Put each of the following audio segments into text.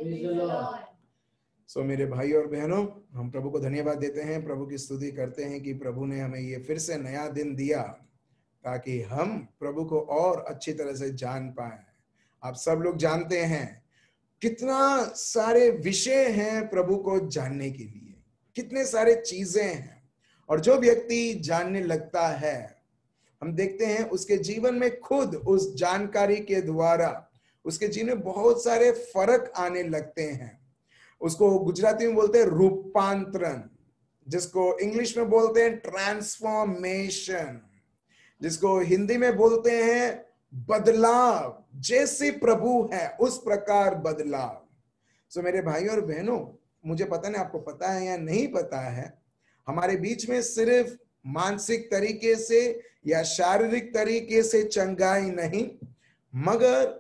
सो मेरे भाई और बहनों, हम प्रभु को धन्यवाद देते हैं, प्रभु की स्तुति करते हैं कि प्रभु ने हमें ये फिर से नया दिन दिया ताकि हम प्रभु को और अच्छी तरह से जान पाए। आप सब लोग जानते हैं कितना सारे विषय हैं प्रभु को जानने के लिए, कितने सारे चीजें हैं, और जो व्यक्ति जानने लगता है, हम देखते हैं उसके जीवन में खुद उस जानकारी के द्वारा उसके जीवन में बहुत सारे फर्क आने लगते हैं। उसको गुजराती में बोलते हैं रूपांतरण, जिसको इंग्लिश में बोलते हैं ट्रांसफॉर्मेशन, जिसको हिंदी में बोलते हैं बदलाव। जैसे प्रभु है उस प्रकार बदलाव। सो मेरे भाई और बहनों, मुझे पता नहीं आपको पता है या नहीं पता है, हमारे बीच में सिर्फ मानसिक तरीके से या शारीरिक तरीके से चंगाई नहीं, मगर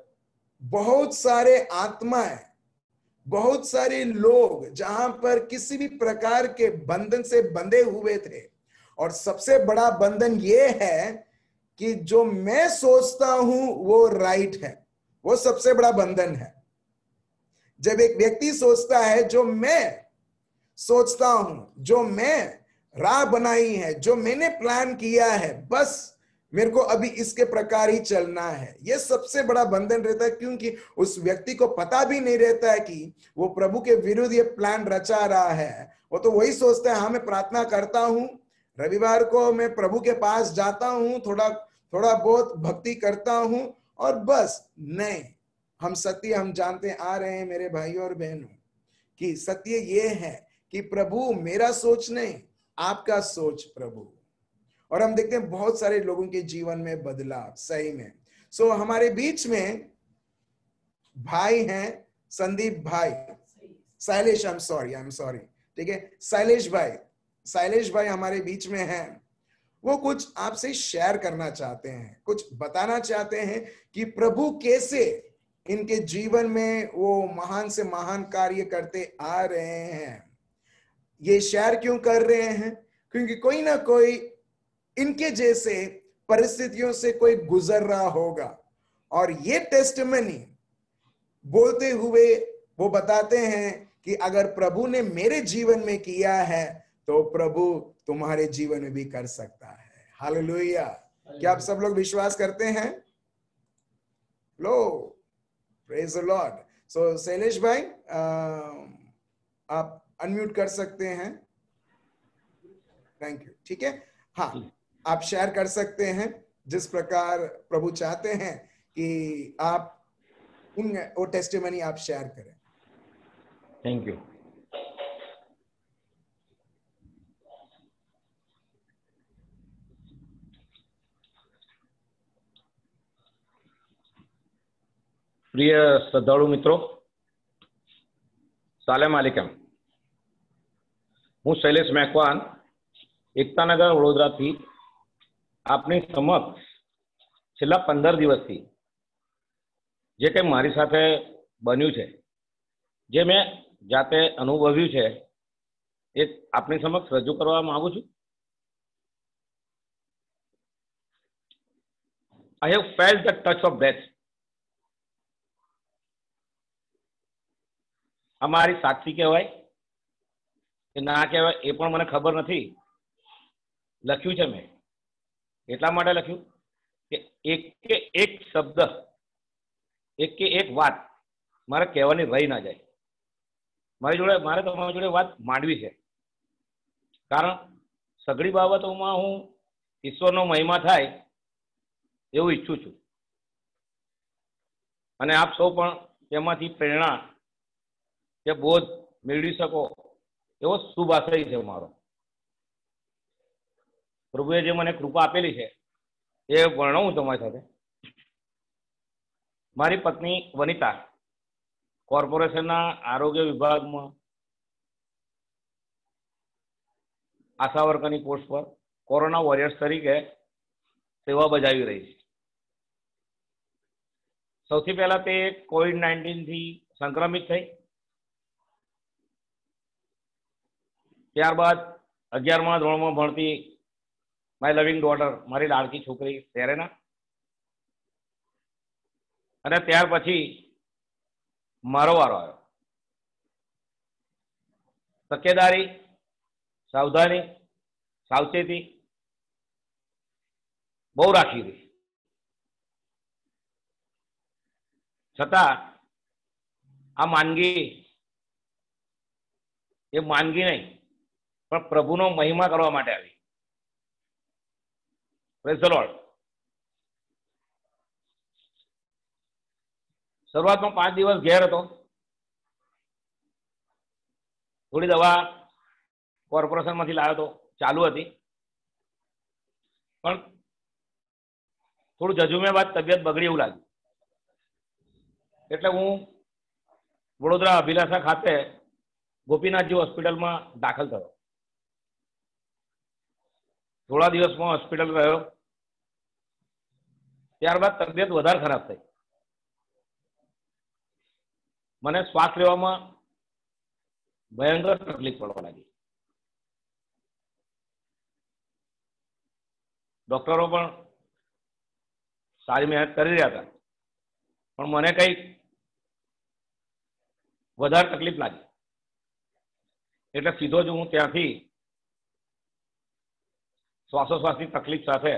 बहुत सारे आत्माएं, बहुत सारे लोग जहां पर किसी भी प्रकार के बंधन से बंधे हुए थे। और सबसे बड़ा बंधन यह है कि जो मैं सोचता हूं वो राइट है, वो सबसे बड़ा बंधन है। जब एक व्यक्ति सोचता है जो मैं सोचता हूं, जो मैं राह बनाई है, जो मैंने प्लान किया है, बस मेरे को अभी इसके प्रकार ही चलना है, यह सबसे बड़ा बंधन रहता है। क्योंकि उस व्यक्ति को पता भी नहीं रहता है कि वो प्रभु के विरुद्ध ये प्लान रचा रहा है। वो तो वही सोचता है, हाँ मैं प्रार्थना करता हूं, रविवार को मैं प्रभु के पास जाता हूं, थोड़ा बहुत भक्ति करता हूं, और बस। नहीं, हम जानते आ रहे हैं मेरे भाइयों और बहनों कि सत्य ये है कि प्रभु मेरा सोच नहीं, आपका सोच प्रभु। और हम देखते हैं बहुत सारे लोगों के जीवन में बदलाव, सही में। सो हमारे बीच में भाई हैं, संदीप भाई, शैलेश, आई एम सॉरी, ठीक है, शैलेश भाई हमारे बीच में हैं। वो कुछ आपसे शेयर करना चाहते हैं, कुछ बताना चाहते हैं कि प्रभु कैसे इनके जीवन में वो महान से महान कार्य करते आ रहे हैं। ये शेयर क्यों कर रहे हैं? क्योंकि कोई ना कोई इनके जैसे परिस्थितियों से कोई गुजर रहा होगा, और ये टेस्टिमनी बोलते हुए वो बताते हैं कि अगर प्रभु ने मेरे जीवन में किया है तो प्रभु तुम्हारे जीवन में भी कर सकता है। हालेलुया! क्या आप सब लोग विश्वास करते हैं? लो, प्रेज द लॉर्ड। सो शैलेश भाई, आप अनम्यूट कर सकते हैं। Thank you. ठीक है, हाँ, आप शेयर कर सकते हैं जिस प्रकार प्रभु चाहते हैं कि आप वो टेस्टिमनी आप शेयर करें। Thank you. प्रिय श्रद्धाळु मित्रों, सालेम आलेकम। હું શૈલેષ મેકવાન એકતાનગર વડોદરાથી આપની સમક્ષ છેલ્લા 15 દિવસથી જે કંઈ મારી સાથે બન્યું છે, જે મેં જાતે અનુભવ્યું છે, એ આપની સમક્ષ રજૂ કરવા માંગુ છું. I have felt the touch of death. આ મારી સાક્ષી કહેવાય કે ના કહેવાય એ પણ મને ખબર નથી. લખ્યું છે મેં, એટલા માટે લખ્યું કે એક કે એક શબ્દ, એક કે એક વાત મારે કહેવાની રહી ના જાય. મારે તમારી જોડે વાત માંડવી છે, કારણ સઘળી બાબતોમાં હું ઈશ્વરનો મહિમા થાય એવું ઈચ્છું છું, અને આપ સૌ પણ તેમાંથી પ્રેરણા કે બોધ મેળવી શકો એવો શુભ આશય છે મારો. પ્રભુએ જે મને કૃપા આપેલી છે એ વર્ણવું તમારી સાથે. મારી પત્ની વનિતા કોર્પોરેશનના આરોગ્ય વિભાગમાં આશા વર્કરની પોસ્ટ પર કોરોના વોરિયર્સ તરીકે સેવા બજાવી રહી છે. સૌથી પહેલા તે કોવિડ-19 થી સંક્રમિત થઈ, ત્યારબાદ 11મા ધોરણમાં ભણતી માય લવિંગ ડોટર, મારી લાડકી છોકરી સેરેના, અને ત્યાર પછી મારો વારો આવ્યો. તકેદારી, સાવધાની, સાવચેતી બહુ રાખી હતી. છતાં આ માંદગી એ માંદગી નહીં, પણ પ્રભુનો મહિમા કરવા માટે આવી. Praise the lord. શરૂઆતમાં 5 દિવસ ઘેર હતો. થોડી દવા કોર્પોરેશનમાંથી લાવ્યો તો, ચાલુ હતી. પણ થોડું જજુમ્યા બાદ તબિયત બગડી એવું લાગ્યું. એટલે હું વડોદરા અભિલાષા ખાતે ગોપીનાથજી હોસ્પિટલમાં દાખલ થયો. થોડા દિવસમાં હોસ્પિટલ રહ્યો. ત્યારબાદ તબિયત વધારે ખરાબ થઈ. મને શ્વાસ લેવામાં ભયંકર તકલીફ પડવા લાગી. ડોક્ટરો પણ સારી મહેનત કરી રહ્યા હતા, પણ મને કંઈક વધારે તકલીફ લાગી. એટલે સીધો જ હું ત્યાંથી શ્વાસોશ્વાસની તકલીફ સાથે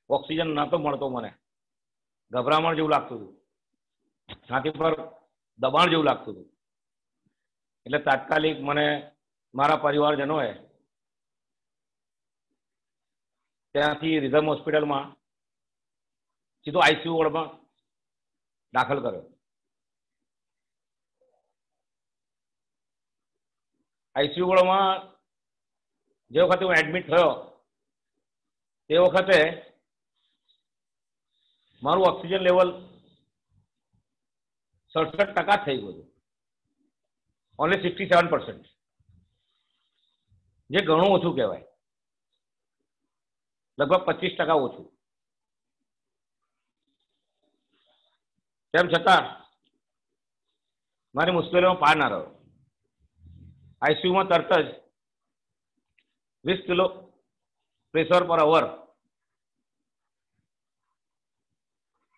ઓક્સિજન નહોતો મળતો. મને ગભરામણ જેવું લાગતું હતું, છાતી પર દબાણ જેવું લાગતું હતું. એટલે તાત્કાલિક મને મારા પરિવારજનોએ ત્યાંથી રિધમ હોસ્પિટલમાં સીધો આઈસીયુ વોર્ડમાં દાખલ કર્યો. આઈસીયુ વોર્ડમાં જે વખતે હું એડમિટ થયો તે વખતે મારું ઓક્સિજન લેવલ 67% થઈ ગયું હતું. ઓનલી 67%, જે ઘણું ઓછું કહેવાય. લગભગ 25% ઓછું. તેમ છતાં મારી મુશ્કેલીઓમાં પાર ના રહ્યો. આઈસીયુમાં તરત જ 20 કિલો પ્રેશર પર અવર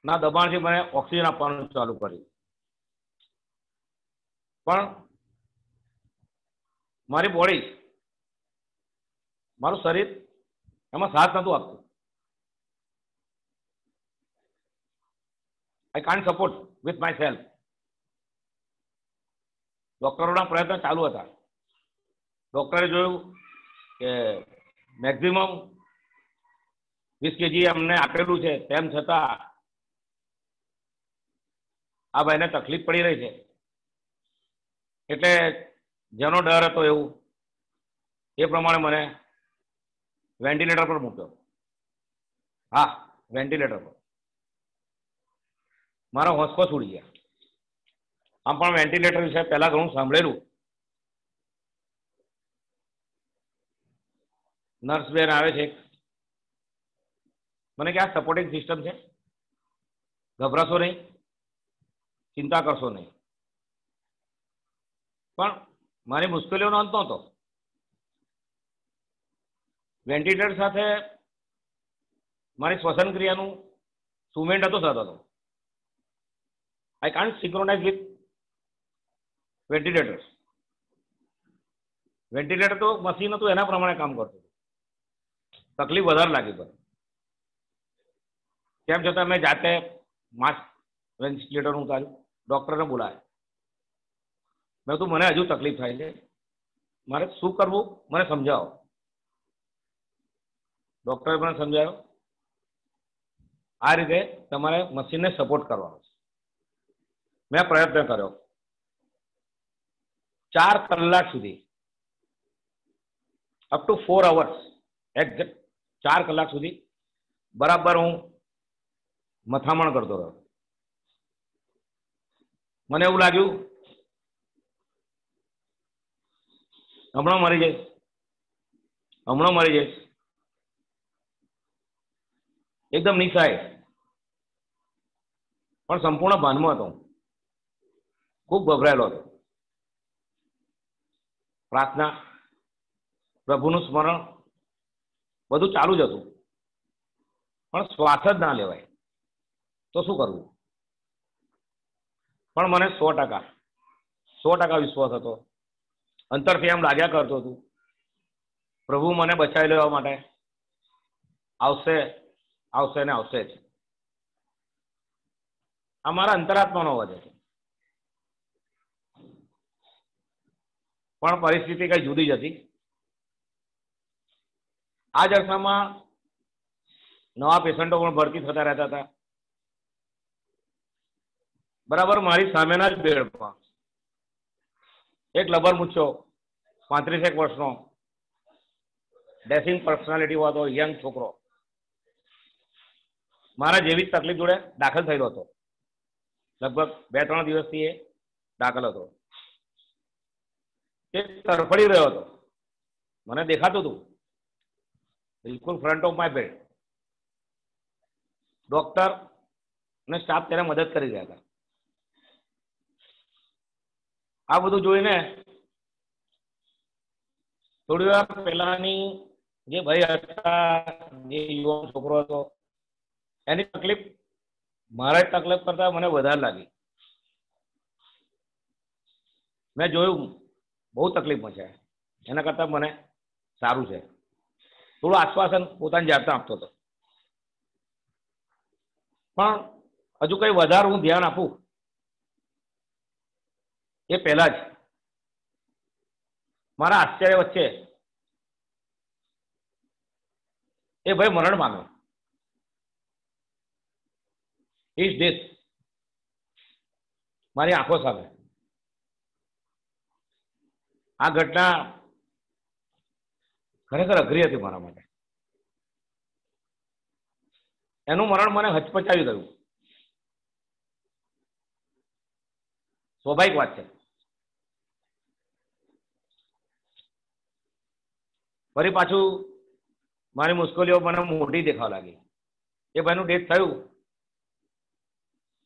ના દબાણથી મને ઓક્સિજન આપવાનું ચાલુ કર્યું. પણ મારી બોડી, મારું શરીર એમાં સાથ નહોતું આપતું. I can't support with my self. ડોક્ટરોના પ્રયત્ન ચાલુ હતા. ડોક્ટરે જોયું કે મેક્સિમમ 20 kg અમને આપેલું છે, તેમ છતાં આ ભાઈને તકલીફ પડી રહી છે. એટલે જેનો ડર હતો એવું એ પ્રમાણે મને વેન્ટિલેટર પર મૂક્યો. હા, વેન્ટિલેટર પર. મારા હોંશો છૂટી ગયા. આમ પણ વેન્ટિલેટર વિશે પહેલા ઘણું સાંભળેલું. નર્સ બેન આવે છે, મને કે આ સપોર્ટિંગ સિસ્ટમ છે, ગભરાશો નહીં, ચિંતા કરશો નહીં. પણ મારી મુશ્કેલીઓનો અંત નહોતો. વેન્ટિલેટર સાથે મારી શ્વસન ક્રિયાનું સુમેન્ટ હતો થતો હતો. I can't synchronise with ventilators. Ventilator તો મશીન હતું, એના પ્રમાણે કામ કરતું. તકલીફ વધારે લાગી પડે. તેમ છતાં મેં જાતે માસ્ક વેન્ટિલેટર ઉતાર્યું. ડૉક્ટરને બોલાવ્યા. મેં તો મને હજુ તકલીફ થાય છે, મારે શું કરવું મને સમજાવો. ડૉક્ટરે મને સમજાવ્યો, આ રીતે તમારે મશીનને સપોર્ટ કરવાનો છે. મેં પ્રયત્ન કર્યો. 4 કલાક સુધી, અપ ટુ 4 hours એક્ઝેક્ટ 4 કલાક સુધી બરાબર હું મથામણ કરતો રહ્યો. મને એવું લાગ્યું હમણાં મરી જઈશ, હમણાં મરી જઈશ. એકદમ નિશાય, પણ સંપૂર્ણ ભાનમાં હતો. ખૂબ ગભરાયેલો હતો. પ્રાર્થના, પ્રભુનું સ્મરણ બધું ચાલુ જ હતું, પણ શ્વાસ જ ના લેવાય. તો શું કરવું? પણ મને 100% વિશ્વાસ હતો અંતરથી એમ લાગ્યા કરતું હતું પ્રભુ મને બચાવી લેવા માટે આવશે આવશે ને આવશે જ. આ મારા અંતરાત્માનો અવાજ છે. પણ પરિસ્થિતિ કઈ જુદી જ હતી. આ જ અરસામાં નવા પેશન્ટો પણ ભરતી થતા રહેતા હતા. બરાબર મારી સામેના જ બેડમાં એક લબર મૂછો 35 વર્ષનો ડેસિંગ પર્સનાલિટી વાળો યંગ છોકરો મારા જેવી તકલીફ જોડે દાખલ થયેલો હતો. લગભગ 2-3 દિવસથી એ દાખલ હતો. તે તરફડી રહ્યો હતો. મને દેખાતું હતું બિલકુલ front of my bed. Doctor અને સ્ટાફ તેને મદદ કરી રહ્યા હતા. આ બધું જોઈને થોડી વાર પહેલાની જે ભાઈ હતા, જે યુવાન છોકરો હતો, એની તકલીફ મારા તકલીફ કરતા મને વધારે લાગી. મેં જોયું બહુ તકલીફમાં છે, એના કરતા મને સારું છે. થોડું આશ્વાસન પોતાની જાતને આપતો હતો. પણ હજુ કઈ વધારે હું ધ્યાન આપું એ પહેલા જ મારા આશ્ચર્ય વચ્ચે એ ભાઈ મરણ પામ્યો. ઇઝ ધીસ મારી આંખો સામે. આ ઘટના ખરેખર અઘરી હતી મારા માટે. એનું મરણ મને હચપચાવી ગયું. સ્વાભાવિક વાત છે. ફરી પાછું મારી મુશ્કેલીઓ મને મોટી દેખાવા લાગી. એ ભાઈનું ડેથ થયું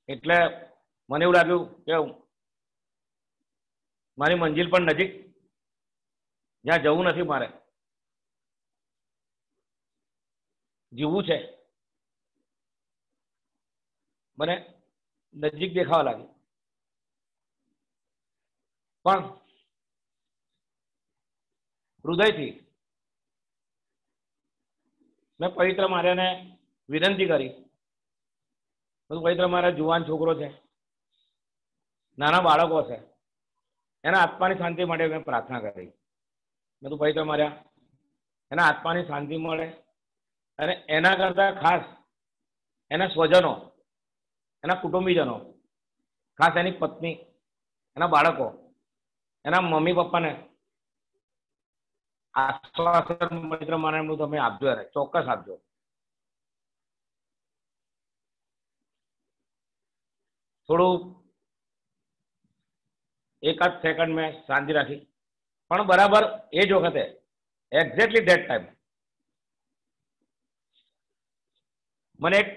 એટલે મને એવું લાગ્યું કે મારી મંજિલ પણ નજીક, જ્યાં જવું નથી મારે, જીવવું છે, મને નજીક દેખાવા લાગી. પણ હૃદયથી મેં પવિત્ર માર્યાને વિનંતી કરી. પવિત્ર મારા જુવાન છોકરો છે, નાના બાળકો છે, એના આત્માની શાંતિ માટે મેં પ્રાર્થના કરી. મેં તું પવિત્ર માર્યા એના આત્માની શાંતિ મળે, અને એના કરતા ખાસ એના સ્વજનો, એના કુટુંબીજનો, ખાસ એની પત્ની, એના બાળકો, એના મમ્મી પપ્પાને આશ્વાસન પવિત્ર માર્યાનું તમે આપજો. યાર ચોક્કસ આપજો. થોડું 1 સેકન્ડ મેં શાંતિ રાખી. પણ બરાબર એ જ વખતે એક્ઝેક્ટલી ધેટ ટાઈમ મને એક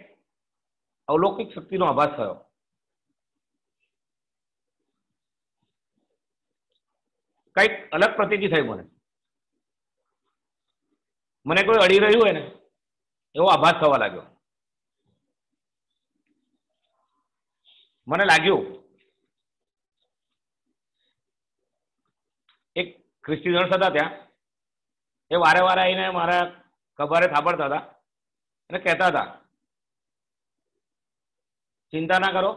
અલૌકિક શક્તિનો આભાસ થયો. કંઈક અલગ પ્રતીતિ થઈ. મને કોઈ અડી રહ્યું હોય ને એવો આભાસ થવા લાગ્યો. મને લાગ્યું એક ક્રિશ્ચિયન્સ હતા ત્યાં, એ વારે વારે આવીને મારા ખભારે થાબડતા હતા અને કહેતા હતા, ચિંતા ના કરો,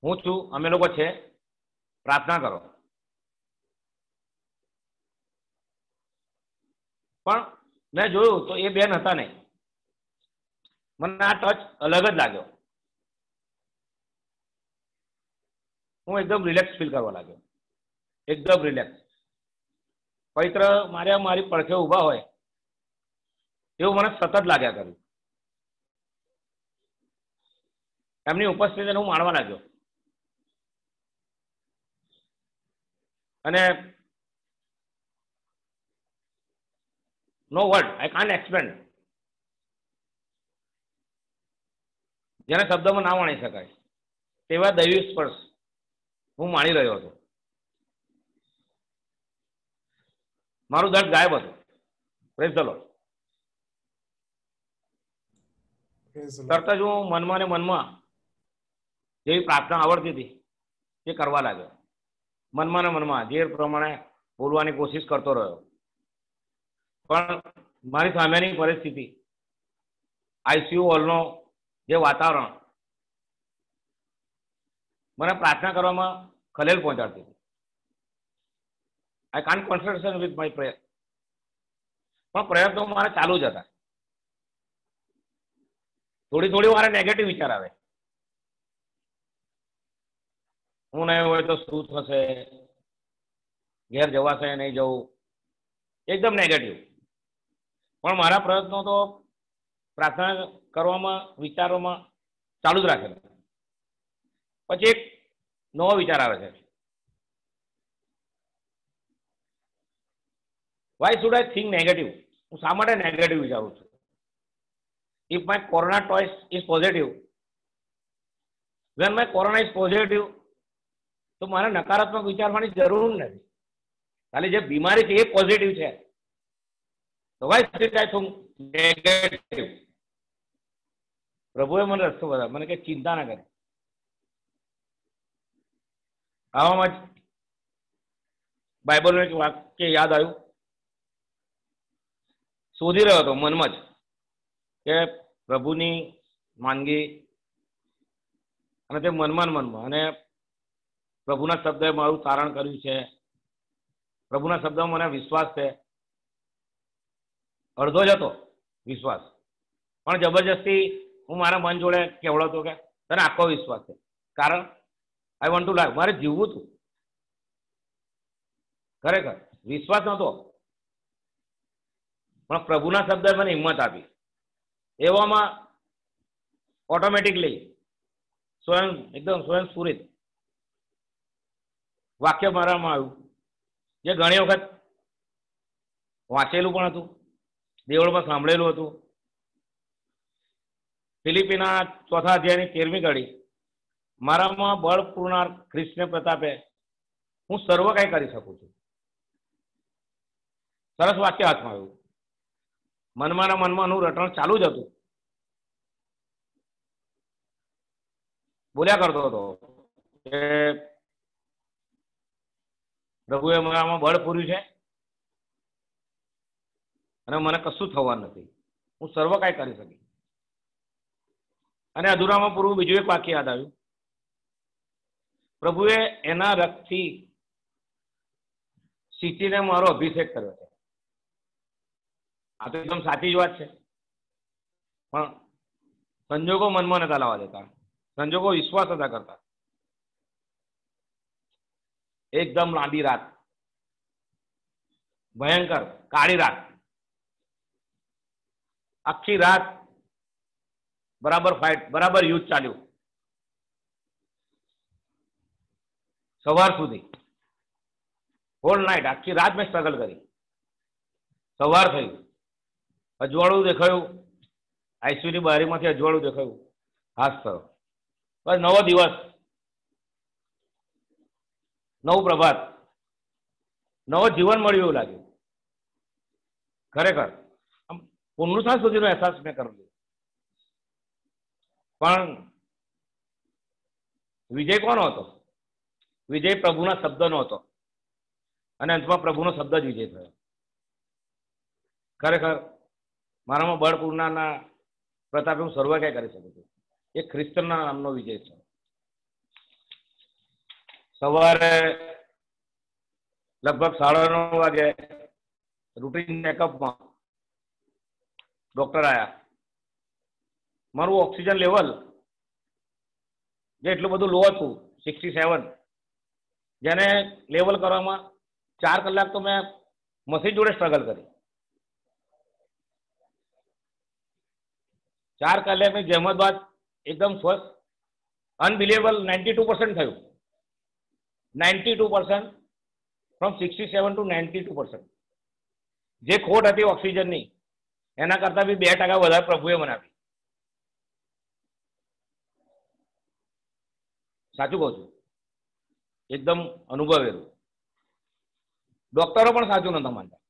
હું છું, અમે લોકો છે, પ્રાર્થના કરો. પણ મેં જોયું તો એ બેન હતા નહીં. મને આ ટચ અલગ જ લાગ્યો. હું એકદમ રિલેક્સ ફીલ કરવા લાગ્યો. એકદમ રિલેક્સ. પવિત્ર માર્યા મારી પડખે ઊભા હોય એવું મને સતત લાગ્યા કર્યું. એમની ઉપસ્થિતિને હું માણવા લાગ્યો. અને નો વર્ડ, આઈ કાન્ટ એક્સપ્લેન, જેને શબ્દમાં ના માણી શકાય તેવા દૈવી સ્પર્શ હું માણી રહ્યો હતો. મારું દર્દ ગાયબ હતું. Praise the lord. તરત જ હું મનમાં ને મનમાં જેવી પ્રાર્થના આવડતી હતી એ કરવા લાગ્યો. મનમાં ને મનમાં જે પ્રમાણે બોલવાની કોશિશ કરતો રહ્યો, પણ મારી સામેની પરિસ્થિતિ, આઈસીયુ હોલનો જે વાતાવરણ મને પ્રાર્થના કરવામાં ખલેલ પહોંચાડતી હતી. I can't concentration with my prayer. પણ પ્રયત્નો મારા ચાલુ જ હતા. થોડી થોડી વારે નેગેટિવ વિચાર આવે, હું નહીં હોય તો શું થશે, ઘેર જવાશે નહીં જવું, એકદમ નેગેટિવ. પણ મારા પ્રયત્નો તો પ્રાર્થના કરવામાં, વિચારોમાં ચાલુ જ રાખેલા. પછી એક નવો વિચાર આવે છે, why should I think negative? હું શા માટે નેગેટિવ વિચારું છું? If my corona choice is positive, when my corona is positive, તો મારે નકારાત્મક વિચારવાની જરૂર નથી. ખાલી જે બીમારી છે એ પોઝિટિવ છે, તો why should I think negative? પ્રભુએ મને રસ્તો બતાવ્યો, મને કે ચિંતા ના કરે. આવામાં જ બાઇબલનું એક વાક્ય યાદ આવ્યું. શોધી રહ્યો હતો મનમાં જ કે પ્રભુની માંદગી, અને તે મનમાં અને પ્રભુના શબ્દે મારું તારણ કર્યું છે, પ્રભુના શબ્દમાં મને વિશ્વાસ છે. અડધો જ હતો વિશ્વાસ, પણ જબરજસ્તી હું મારા મન જોડે કહેવડતો કે તને આખો વિશ્વાસ છે, કારણ આઈ વોન્ટ ટુ લાઈવ. મારે જીવવું હતું. ખરેખર વિશ્વાસ નહોતો, પણ પ્રભુના શબ્દે મને હિંમત આપી. એવામાં ઓટોમેટિકલી એકદમ સ્વયંસ્ફુરિત વાક્ય મારામાં આવ્યું, જે ઘણી વખત વાંચેલું પણ હતું, દેવળમાં સાંભળેલું હતું. ફિલિપીના 4થા અધ્યાયની 13મી કડી, મારામાં બળ પૂરનાર ખ્રિસ્તને પ્રતાપે હું સર્વ કંઈ કરી શકું છું. સરસ વાક્ય હાથમાં આવ્યું. મનમાં રટણ ચાલુ જ હતું, બોલ્યા કરતો હતો કે પ્રભુએ મારામાં બળ પૂર્યું છે અને મને કશું થવાનું નથી, હું સર્વ કાંઈ કરી શકી. અને અધૂરામાં પૂરું બીજું એક વાક્ય યાદ આવ્યું, પ્રભુએ એના રક્તથી સીંચીને મારો અભિષેક કર્યો છે. આ તો એકદમ સાચી જ વાત છે, પણ સંજોગો મનમાં નતા લાવવા દેતા, સંજોગો વિશ્વાસ નતા કરતા. એકદમ લાંબી રાત, ભયંકર કાળી રાત, આખી રાત બરાબર ફાઇટ, બરાબર યુદ્ધ ચાલ્યું. સવાર સુધી, હોલ નાઇટ, આખી રાત મેં સ્ટ્રગલ કરી. સવાર થઈ, અજવાળું દેખાયું, આઈસીયુની બારીમાંથી અજવાળું દેખાયું, હાસ થયો. બસ નવો દિવસ, નવું પ્રભાત, નવો જીવન મળ્યું એવું લાગ્યું. ખરેખર આમ પુનરુત્થાન સુધીનો અહેસાસ મેં કર્યો. પણ વિજય કોનો હતો? વિજય પ્રભુના શબ્દનો હતો, અને અંતમાં પ્રભુનો શબ્દ જ વિજય થયો. ખરેખર મારામાં બળ પૂરનારના પ્રતાપે હું સર્વ કંઈ કરી શકું છું. એ ખ્રિસ્તના નામનો વિજય છે. સવારે લગભગ 9:30 વાગે રૂટીન ચેકઅપમાં ડોક્ટર આવ્યા. મારું ઓક્સિજન લેવલ જે એટલું બધું લો હતું, 67, જેને લેવલ કરવામાં 4 કલાક તો મેં મશીન જોડે સ્ટ્રગલ કરી. 4 કલાકની જહેમત બાદ એકદમ સ્વસ્થ, અનબિલિવેબલ 92% થયું. 92%, ફ્રોમ 67 to 92%. જે ખોટ હતી ઓક્સિજનની, એના કરતા બી 2% વધારે પ્રભુએ મને આપી. સાચું કહું છું, એકદમ અનુભવેલું. ડોક્ટરો પણ સાચું નતા માનતા.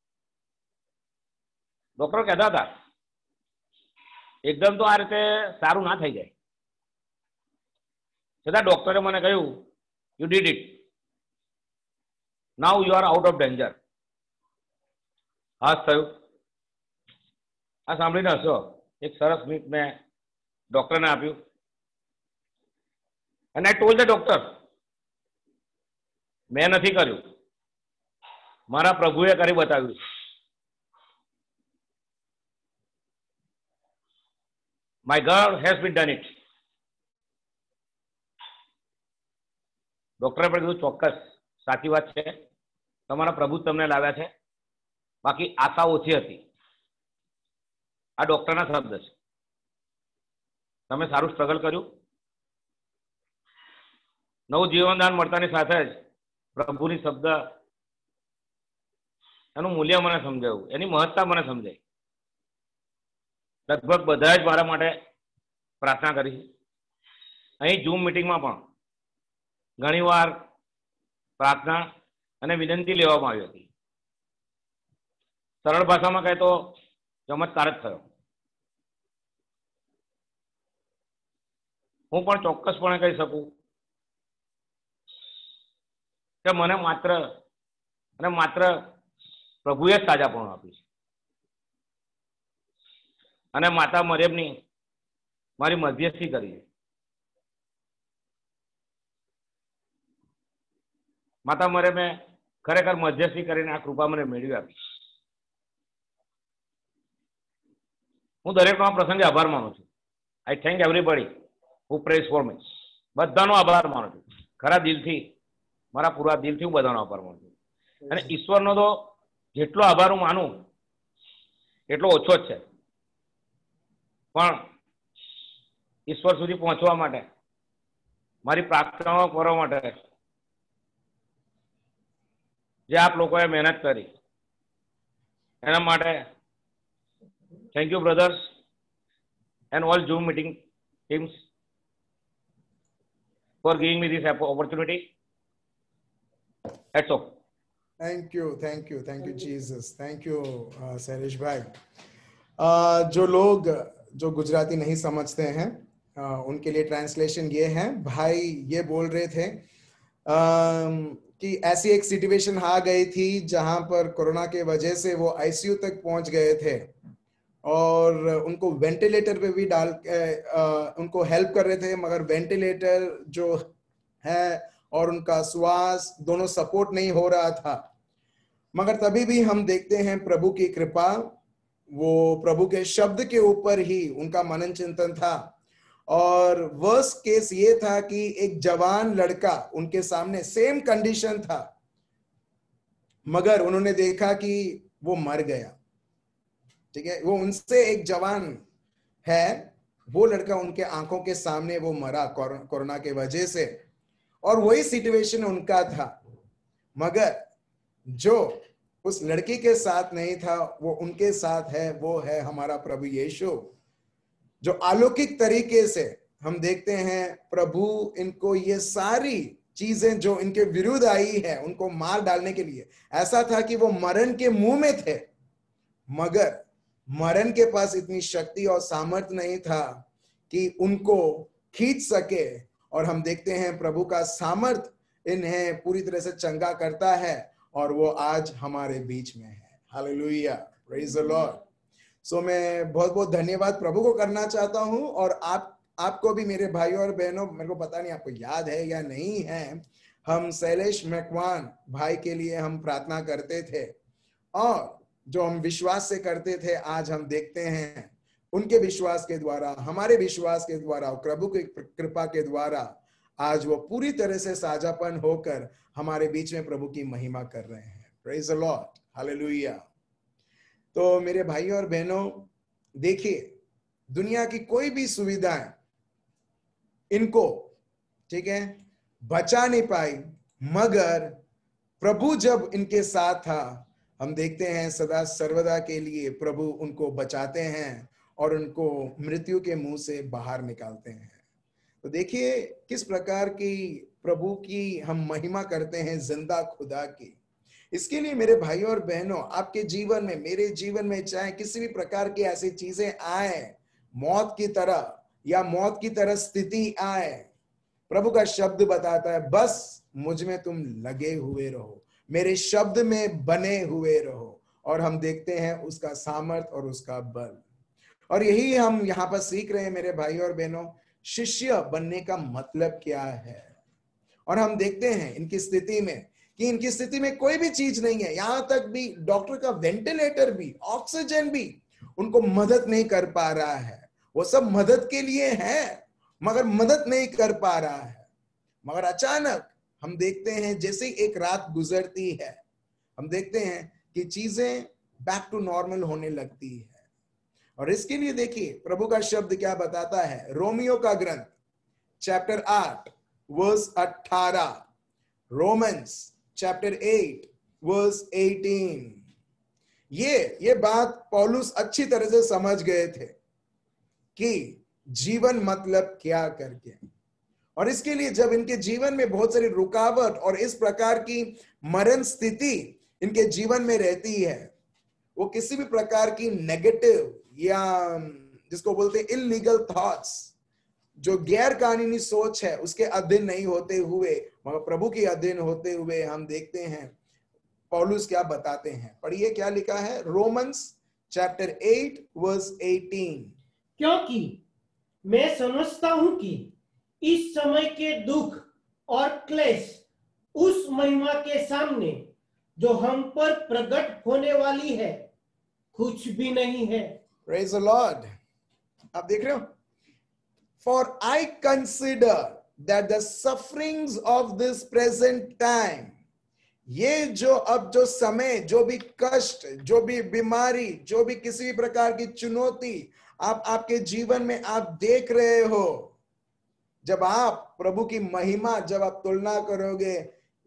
ડોક્ટરો કહેતા હતા એકદમ તો આ રીતે સારું ના થઈ જાય. છતાં ડોક્ટરે મને કહ્યું, you did it. Now you are out of danger. હા થયું. આ સાંભળીને હશો. એક સરસ સ્મિત મેં ડોક્ટરને આપ્યું. અને આઈ ટોલ્ડ ધ ડોક્ટર, મેં નથી કર્યું, મારા પ્રભુએ કરી બતાવ્યું. My God has been done it. ડોક્ટરે પણ કીધું ચોક્કસ સાચી વાત છે, તમારા પ્રભુ તમને લાવ્યા છે, બાકી આશા ઓછી હતી. આ ડોક્ટરના શબ્દ છે. તમે સારું સ્ટ્રગલ કર્યું. નવું જીવનદાન મળતાની સાથે જ પ્રભુની શબ્દ એનું મૂલ્ય મને સમજાયું, એની મહત્તા મને સમજાઈ. લગભગ બધા જ મારા માટે પ્રાર્થના કરી. અહીં ઝૂમ મિટિંગમાં પણ ઘણીવાર પ્રાર્થના અને વિનંતી લેવામાં આવી હતી. સરળ ભાષામાં કહે તો ચમત્કાર જ થયો. હું પણ ચોક્કસપણે કહી શકું કે મને માત્ર અને માત્ર પ્રભુએ જ તાજાપણું આપ્યું છે. અને માતા મરિયમની મારી મધ્યસ્થી કરી છે. માતા મરિયમે ખરેખર મધ્યસ્થી કરીને આ કૃપા મને મેળવી આપી. હું દરેકનો આ પ્રસંગે આભાર માનું છું. આઈ thank everybody who praise for me. બધાનો આભાર માનું છું, ખરા દિલથી, મારા પૂરા દિલથી હું બધાનો આભાર માનું છું. અને ઈશ્વરનો તો જેટલો આભાર હું માનું એટલો ઓછો જ છે. પણ ઈશ્વર સુધી પહોંચવા માટે, મારી પ્રાર્થનાઓ કરવા માટે જે આપ લોકોએ મહેનત કરી, એના માટે thank you brothers and all zoom meeting teams for giving me this opportunity. That's all. Thank you Jesus. Thank you Shailesh भाई. जो लोग जो गुजराती नहीं समझते हैं उनके लिए ट्रांसलेशन ये है. भाई ये बोल रहे थे कि ऐसी एक सिचुएशन आ गई थी जहां पर कोरोना के वजह से वो आईसीयू तक पहुंच गए थे और उनको वेंटिलेटर पे भी डाल उनको हेल्प कर रहे थे, मगर वेंटिलेटर जो है और उनका श्वास दोनों सपोर्ट नहीं हो रहा था. मगर तभी भी हम देखते हैं प्रभु की कृपा, वो प्रभु के शब्द के ऊपर ही उनका मनन चिंतन था. और वर्स्ट केस ये था कि एक जवान लड़का उनके सामने सेम कंडीशन था, मगर उन्होंने देखा कि वो मर गया. ठीक है, वो उनसे एक जवान है, वो लड़का उनके आंखों के सामने वो मरा कोरोना के वजह से. और वही सिचुएशन उनका था, मगर जो उस लड़की के साथ नहीं था वो उनके साथ है, वो है हमारा प्रभु यीशु, जो अलौकिक तरीके से हम देखते हैं प्रभु इनको ये सारी चीजें जो इनके विरुद्ध आई है उनको मार डालने के लिए. ऐसा था कि वो मरण के मुंह में थे, मगर मरण के पास इतनी शक्ति और सामर्थ्य नहीं था कि उनको खींच सके. और हम देखते हैं प्रभु का सामर्थ्य इन्हें पूरी तरह से चंगा करता है और वो आज हमारे बीच में है. Hallelujah, praise the Lord. So मैं बहुत बहुत धन्यवाद प्रभु को करना चाहता हूं. और आपको भी मेरे भाइयों और बहनों, मेरे को पता नहीं आपको याद है या नहीं है, हम शैलेश मैकवान भाई के लिए हम प्रार्थना करते थे और जो हम विश्वास से करते थे, आज हम देखते हैं उनके विश्वास के द्वारा, हमारे विश्वास के द्वारा, प्रभु की कृपा के द्वारा आज वो पूरी तरह से साझापन होकर हमारे बीच में प्रभु की महिमा कर रहे हैं. Praise the Lord, hallelujah. तो मेरे भाइयों और बहनों, देखिए दुनिया की कोई भी सुविधाएं इनको, ठीक है, बचा नहीं पाई, मगर प्रभु जब इनके साथ था, हम देखते हैं सदा सर्वदा के लिए प्रभु उनको बचाते हैं और उनको मृत्यु के मुंह से बाहर निकालते हैं. तो देखिए किस प्रकार की प्रभु की हम महिमा करते हैं, जिंदा खुदा की. इसके लिए मेरे भाइयों और बहनों, आपके जीवन में, मेरे जीवन में, चाहे किसी भी प्रकार की ऐसी चीजें आए, मौत की तरह या मौत की तरह स्थिति आए, प्रभु का शब्द बताता है बस मुझ में तुम लगे हुए रहो, मेरे शब्द में बने हुए रहो। और हम देखते हैं उसका सामर्थ और उसका बल। और यही हम यहाँ पर सीख रहे हैं मेरे भाई और बहनों, शिष्य बनने का मतलब क्या है। और हम देखते हैं इनकी स्थिति में कि इनकी स्थिति में कोई भी चीज नहीं है, यहां तक भी डॉक्टर का वेंटिलेटर भी, ऑक्सीजन भी उनको मदद नहीं कर पा रहा है। वो सब मदद के लिए है मगर मदद नहीं कर पा रहा है। मगर अचानक हम देखते हैं जैसे ही एक रात गुजरती है, हम देखते हैं कि चीजें बैक टू नॉर्मल होने लगती है। और इसके लिए देखिए प्रभु का शब्द क्या बताता है। रोमियो का ग्रंथ chapter 8 verse 18, Romans chapter 8 verse 18। ये बात पौलुस अच्छी तरह से समझ गए थे कि जीवन मतलब क्या करके। और इसके लिए जब इनके जीवन में बहुत सारी रुकावट और इस प्रकार की मरण स्थिति इनके जीवन में रहती है, वो किसी भी प्रकार की नेगेटिव या जिसको बोलते हैं इलीगल थॉट्स, जो गैर कानूनी सोच है, उसके अधीन नहीं होते हुए मगर प्रभु के अधीन होते हुए हम देखते हैं पौलुस क्या बताते हैं। पढ़िए क्या लिखा है, रोमन्स चैप्टर 8 वर्स 18। क्योंकि मैं समझता हूं कि इस समय के दुख और क्लेश उस महिमा के सामने जो हम पर प्रकट होने वाली है कुछ भी नहीं है। Praise the Lord. आप देख रहे हो, for I consider that the sufferings of this present time, ये जो समय, जो भी कष्ट, जो भी बीमारी, जो भी किसी भी प्रकार की चुनौती आपके जीवन में आप देख रहे हो, जब आप प्रभु की महिमा, जब आप तुलना करोगे,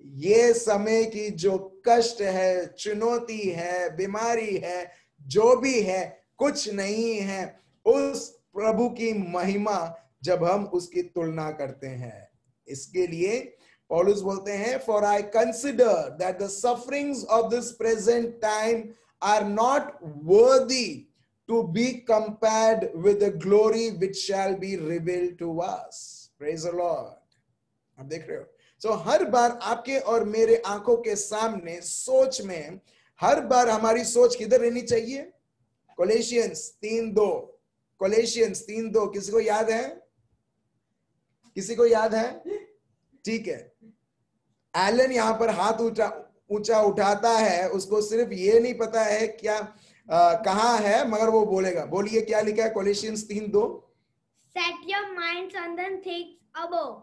ये समय की जो कष्ट है, चुनौती है, बीमारी है, जो भी है, कुछ नहीं है उस प्रभु की महिमा जब हम उसकी तुलना करते हैं। इसके लिए पौलुस बोलते हैं, for I consider that the sufferings of this present time are not worthy to be compared with the glory which shall be revealed to us. Praise the Lord. आप देख रहे हो, सो हर बार आपके और मेरे आंखों के सामने सोच में, हर बार हमारी सोच किधर रहनी चाहिए? कोलेशियंस 3:2, कोलेशियंस 3:2 किसी को याद है? किसी को याद है? ठीक है, एलन यहां पर हाथ ऊंचा उठाता है, उसको सिर्फ ये नहीं पता है क्या कहां है, मगर वो बोलेगा। बोलिए क्या लिखा है कोलेशियंस 3:2? Set your minds on the things above.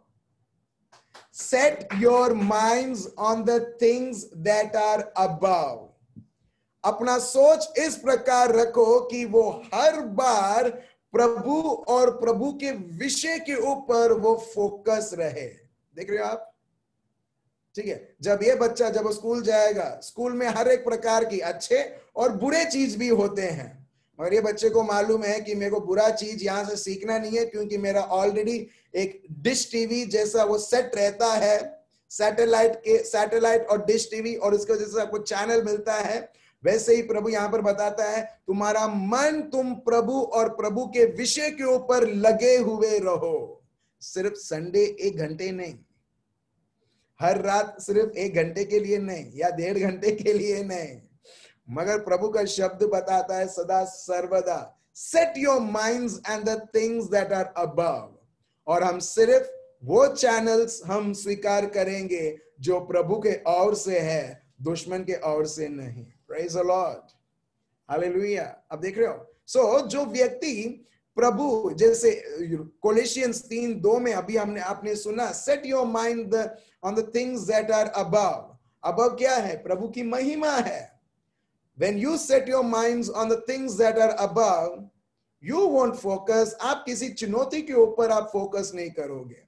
Set your minds on the things that are above. अपना सोच इस प्रकार रखो कि वो हर बार प्रभु और प्रभु के विषय के ऊपर वो फोकस रहे। देख रहे हो आप? ठीक है, जब ये बच्चा जब वो स्कूल जाएगा, स्कूल में हर एक प्रकार की अच्छे और बुरे चीज भी होते हैं, और ये बच्चे को मालूम है कि मेरे को बुरा चीज यहां से सीखना नहीं है, क्योंकि मेरा ऑलरेडी एक डिश टीवी जैसा वो सेट रहता है, सैटेलाइट और डिश टीवी, और उसके वजह से आपको चैनल मिलता है। वैसे ही प्रभु यहां पर बताता है, तुम्हारा मन, तुम प्रभु और प्रभु के विषय के ऊपर लगे हुए रहो। सिर्फ संडे 1 घंटे नहीं, हर रात सिर्फ 1 घंटे के लिए नहीं या 1.5 घंटे के लिए नहीं, मगर प्रभु का शब्द बताता है सदा सर्वदा, set your minds and the things that are above. और हम सिर्फ वो चैनल्स हम स्वीकार करेंगे जो प्रभु के ओर से है, दुश्मन के ओर से नहीं। Praise the Lord, hallelujah. अब देख रहे हो, सो जो व्यक्ति प्रभु, जैसे कोलेशियंस 3:2 में अभी आपने सुना, set your mind on the things that are above. Above क्या है? प्रभु की महिमा है। When you set your minds on the things that are above, you won't focus. आप किसी चुनौती के ऊपर आप फोकस नहीं करोगे,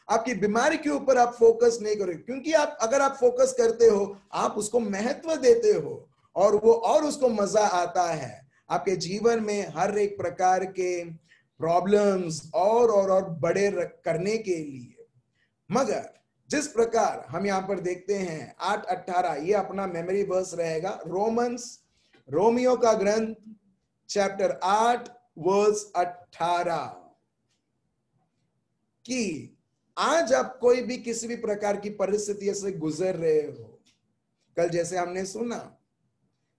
आपकी बीमारी के ऊपर आप फोकस नहीं करोगे, क्योंकि अगर आप फोकस करते हो, आप उसको महत्व देते हो और उसको मजा आता है आपके जीवन में हर एक प्रकार के प्रॉब्लम्स और बड़े करने के लिए। मगर जिस प्रकार हम यहां पर देखते हैं 8:18, ये अपना मेमोरी वर्स रहेगा, रोमियो का ग्रंथ चैप्टर 8 वर्स 18, कि आज आप कोई भी किसी भी प्रकार की परिस्थिति से गुजर रहे हो, कल जैसे हमने सुना,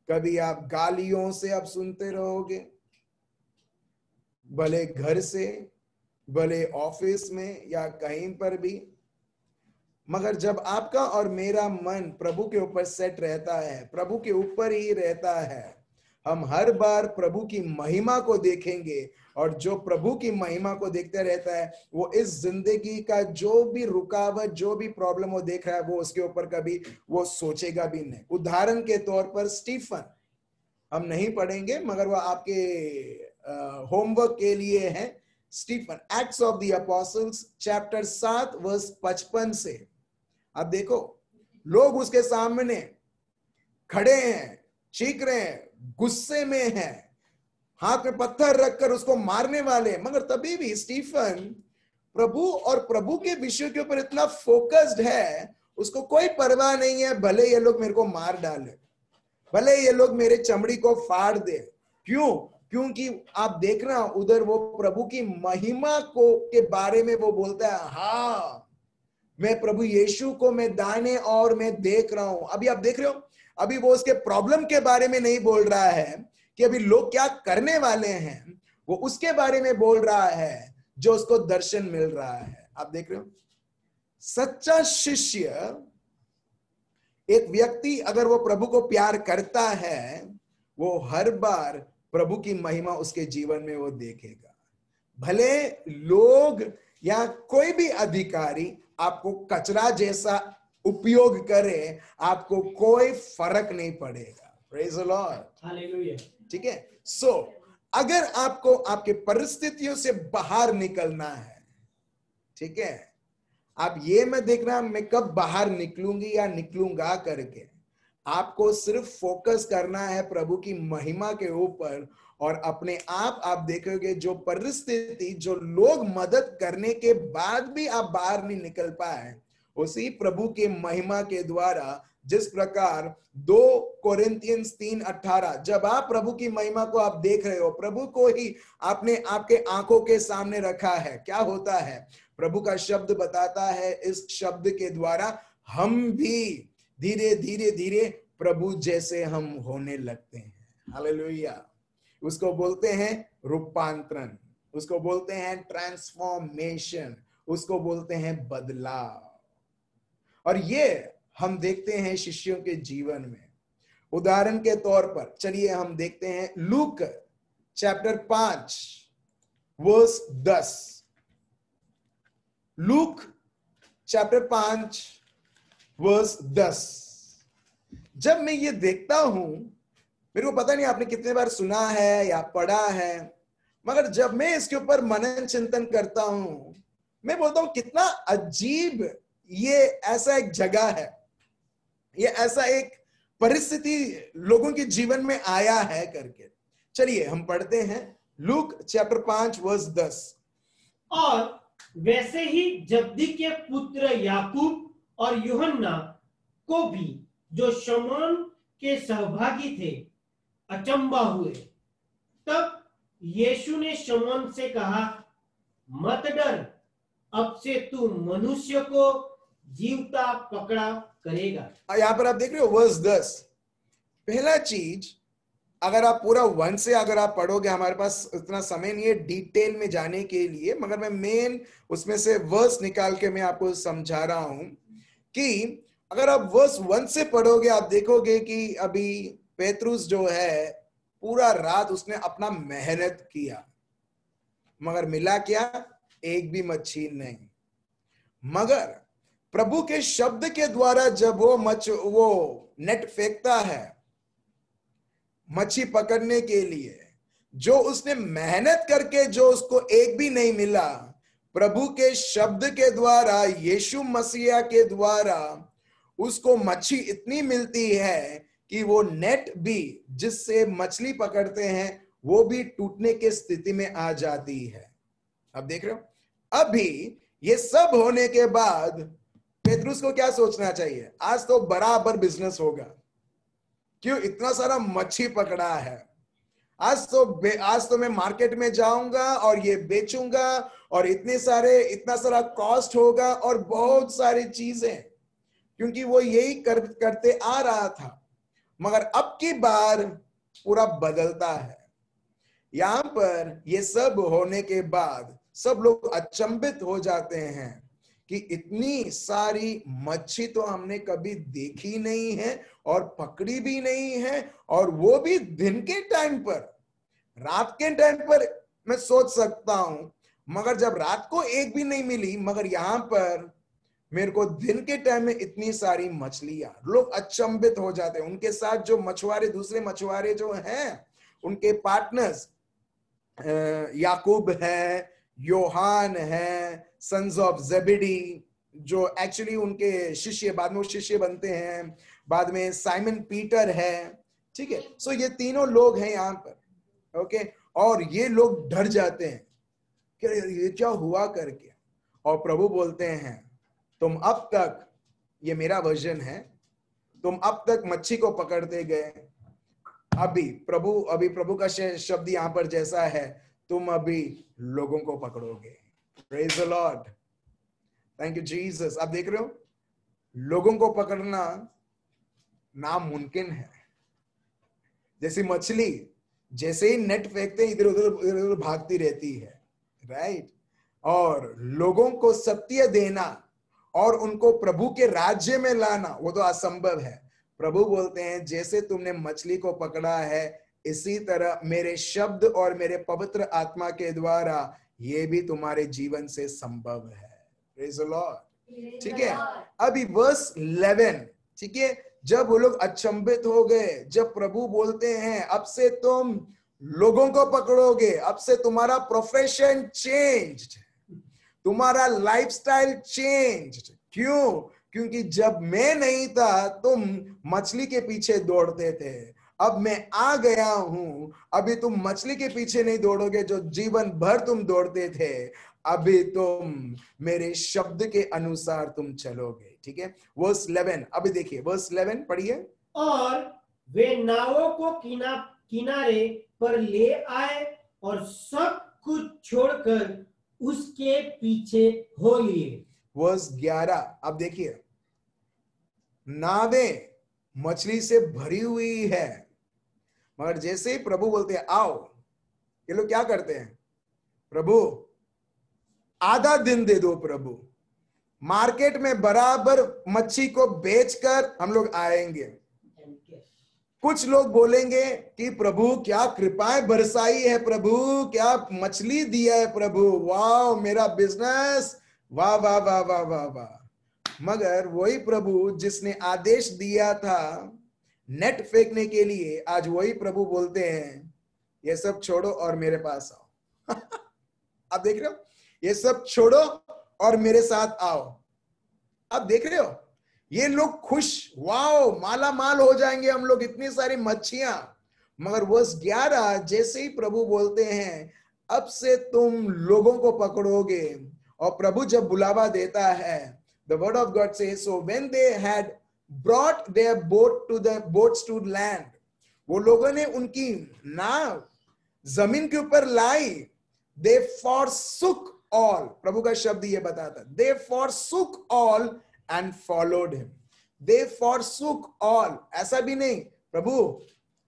कभी आप गालियों से आप सुनते रहोगे, भले घर से, भले ऑफिस में या कहीं पर भी, मगर जब आपका और मेरा मन प्रभु के ऊपर सेट रहता है, प्रभु के ऊपर ही रहता है, हम हर बार प्रभु की महिमा को देखेंगे। और जो प्रभु की महिमा को देखते रहता है, वो इस जिंदगी का जो भी रुकावट, जो भी प्रॉब्लम वो देख रहा है, वो उसके ऊपर कभी वो सोचेगा भी नहीं। उदाहरण के तौर पर स्टीफन, हम नहीं पढ़ेंगे मगर वो आपके होमवर्क के लिए है। Stephen, Acts of the Apostles chapter 7 verse 55 से आप देखो, लोग उसके सामने खड़े हैं, चीख रहे हैं, गुस्से में हैं, हाथ में पत्थर रखकर उसको मारने वाले, मगर तभी भी स्टीफन प्रभु और प्रभु के विषय के ऊपर इतना फोकस्ड है, उसको कोई परवाह नहीं है भले ये लोग मेरे को मार डाले, भले ये लोग मेरे चमड़ी को फाड़ दे। क्यों? क्योंकि आप देख रहे हो उधर वो प्रभु की महिमा को के बारे में वो बोलता है, हाँ मैं प्रभु यीशु को मैं दाने और मैं देख रहा हूं। अभी आप देख रहे हो, अभी वो उसके प्रॉब्लम के बारे में नहीं बोल रहा है कि अभी लोग क्या करने वाले हैं, वो उसके बारे में बोल रहा है जो उसको दर्शन मिल रहा है। आप देख रहे हो, सच्चा शिष्य, एक व्यक्ति अगर वो प्रभु को प्यार करता है, वो हर बार प्रभु की महिमा उसके जीवन में वो देखेगा। भले लोग या कोई भी अधिकारी आपको कचरा जैसा उपयोग करे, आपको कोई फर्क नहीं पड़ेगा। Praise the Lord, hallelujah. ठीक है, सो अगर आपको आपके परिस्थितियों से बाहर निकलना है, ठीक है, आप ये मत देखना मैं कब बाहर निकलूंगी या निकलूंगा करके, आपको सिर्फ फोकस करना है प्रभु की महिमा के ऊपर। और अपने आप देखोगे जो परिस्थिति, जो लोग मदद करने के बाद भी आप बाहर नहीं निकल पाए, उसी प्रभु के महिमा के द्वारा, जिस प्रकार 2 कोरिन्थियंस 3:18, जब आप प्रभु की महिमा को आप देख रहे हो, प्रभु को ही आपने आपके आंखों के सामने रखा है, क्या होता है? प्रभु का शब्द बताता है, इस शब्द के द्वारा हम भी धीरे धीरे धीरे प्रभु जैसे हम होने लगते हैं। हालेलुया। उसको बोलते हैं रूपांतरण, उसको बोलते हैं ट्रांसफॉर्मेशन, उसको बोलते हैं बदलाव। और ये हम देखते हैं शिष्यों के जीवन में। उदाहरण के तौर पर चलिए हम देखते हैं Luke chapter 5 verse 10। Luke chapter 5 verse 10। जब मैं ये देखता हूं, मेरे को पता नहीं आपने कितने बार सुना है या पढ़ा है, मगर जब मैं इसके ऊपर मनन चिंतन करता हूं, मैं बोलता हूं कितना अजीब ये ऐसा एक जगह है, ये ऐसा एक परिस्थिति लोगों के जीवन में आया है करके। चलिए हम पढ़ते हैं लूक चैप्टर 5 वर्स 10। और वैसे ही जब्दी के पुत्र याकूब और यूहन्ना को भी, जो शमौन के सहभागी थे, अचंबा हुए। तब यीशु ने शमौन से कहा, मत डर, अब से तू मनुष्य को जीवता पकड़ा करेगा। यहां पर आप देख रहे हो वर्स 10। पहला चीज, अगर आप पूरा 1 से अगर आप पढ़ोगे, हमारे पास इतना समय नहीं है डिटेल में जाने के लिए, मगर मैं मेन उसमें से वर्स निकाल के मैं आपको समझा रहा हूं कि अगर आप वर्स 1 से पढ़ोगे, आप देखोगे कि अभी पेतरुस जो है पूरा रात उसने अपना मेहनत किया, मगर मिला क्या? एक भी मच्छी नहीं। मगर प्रभु के शब्द के द्वारा जब वो नेट फेंकता है मच्छी पकड़ने के लिए, जो उसने मेहनत करके जो उसको एक भी नहीं मिला, प्रभु के शब्द के द्वारा, यीशु मसीहा के द्वारा उसको मच्छी इतनी मिलती है कि वो नेट भी जिससे मछली पकड़ते हैं वो भी टूटने की स्थिति में आ जाती है। अब देख रहे हो, अभी ये सब होने के बाद पेतरुस को क्या सोचना चाहिए? आज तो बराबर बिजनेस होगा, क्यों? इतना सारा मच्छी पकड़ा है। आज तो मैं मार्केट में जाऊंगा और ये बेचूंगा और इतना सारा कॉस्ट होगा और बहुत सारी चीजें, क्योंकि वो यही करते आ रहा था। मगर अब की बार पूरा बदलता है। यहां पर ये सब होने के बाद सब लोग अचंभित हो जाते हैं कि इतनी सारी मच्छी तो हमने कभी देखी नहीं है और पकड़ी भी नहीं है, और वो भी दिन के टाइम पर। रात के टाइम पर मैं सोच सकता हूं, मगर जब रात को एक भी नहीं मिली, मगर यहां पर मेरे को दिन के टाइम में इतनी सारी मछलियां, लोग अचंभित हो जाते हैं। उनके साथ जो मछुआरे, दूसरे मछुआरे जो हैं, उनके पार्टनर्स याकूब है, योहान है, सन्स ऑफ जेबेडी, जो एक्चुअली उनके शिष्य, बाद में वो शिष्य बनते हैं, बाद में साइमन पीटर है, ठीक है। सो ये तीनों लोग हैं यहाँ पर, ओके। और ये लोग डर जाते हैं कि ये क्या हुआ करके, और प्रभु बोलते हैं, तुम अब तक, ये मेरा वर्जन है, तुम अब तक मच्छी को पकड़ते गए, अभी प्रभु का शब्द यहां पर जैसा है, तुम अभी लोगों को पकड़ोगे। Praise the Lord, thank you Jesus. आप देख रहे हो, लोगों को पकड़ना नामुमकिन है। जैसी मछली जैसे ही नेट फेंकते इधर उधर भागती रहती है, राइट। और लोगों को सत्य देना और उनको प्रभु के राज्य में लाना, वो तो असंभव है। प्रभु बोलते हैं, जैसे तुमने मछली को पकड़ा है, इसी तरह मेरे शब्द और मेरे पवित्र आत्मा के द्वारा ये भी तुम्हारे जीवन से संभव है। प्रेज़ द लॉर्ड, ठीक है। अभी वर्स 11, ठीक है, जब वो लोग अचंभित हो गए, जब प्रभु बोलते हैं, अब से तुम लोगों को पकड़ोगे, अब से तुम्हारा प्रोफेशन चेंज्ड, तुम्हारा लाइफस्टाइल चेंज्ड। क्यों? क्योंकि जब मैं नहीं था तुम मछली के पीछे दौड़ते थे, अब मैं आ गया हूं, अभी तुम मछली के पीछे नहीं दौड़ोगे जो जीवन भर तुम दौड़ते थे, अभी तुम मेरे शब्द के अनुसार तुम चलोगे, ठीक है। वर्स 11, अभी देखिए वर्स 11 पढ़िए। और वे नावों को किनारे पर ले आए और सब कुछ छोड़कर उसके पीछे हो लिए। वर्स 11, अब देखिए, नावें मछली से भरी हुई है, मगर जैसे ही प्रभु बोलते हैं आओ, ये लोग क्या करते हैं, प्रभु आधा दिन दे दो, प्रभु मार्केट में बराबर मच्छी को बेचकर हम लोग आएंगे। कुछ लोग बोलेंगे कि प्रभु क्या कृपाएं बरसाई है, प्रभु क्या मछली दिया है, प्रभु वाह मेरा बिजनेस, वाह वाह वाह वाह वाह वाह। मगर वही प्रभु जिसने आदेश दिया था नेट फेंकने के लिए, आज वही प्रभु बोलते हैं, ये सब छोड़ो और मेरे पास आओ। आप देख रहे हो, ये सब छोड़ो और मेरे साथ आओ। आप देख रहे हो, ये लोग खुश, वाओ माला माल हो जाएंगे हम लोग, इतनी सारी मच्छियां। मगर वर्स 11, जैसे ही प्रभु बोलते हैं अब से तुम लोगों को पकड़ोगे, और प्रभु जब बुलावा देता है, the word of God says, so when they had brought their boats to land, वो लोगों ने उनकी नाव जमीन के ऊपर लाई, they forsook all, प्रभु का शब्द ये बताता, they forsook all and followed him. They forsook all, ऐसा भी नहीं प्रभु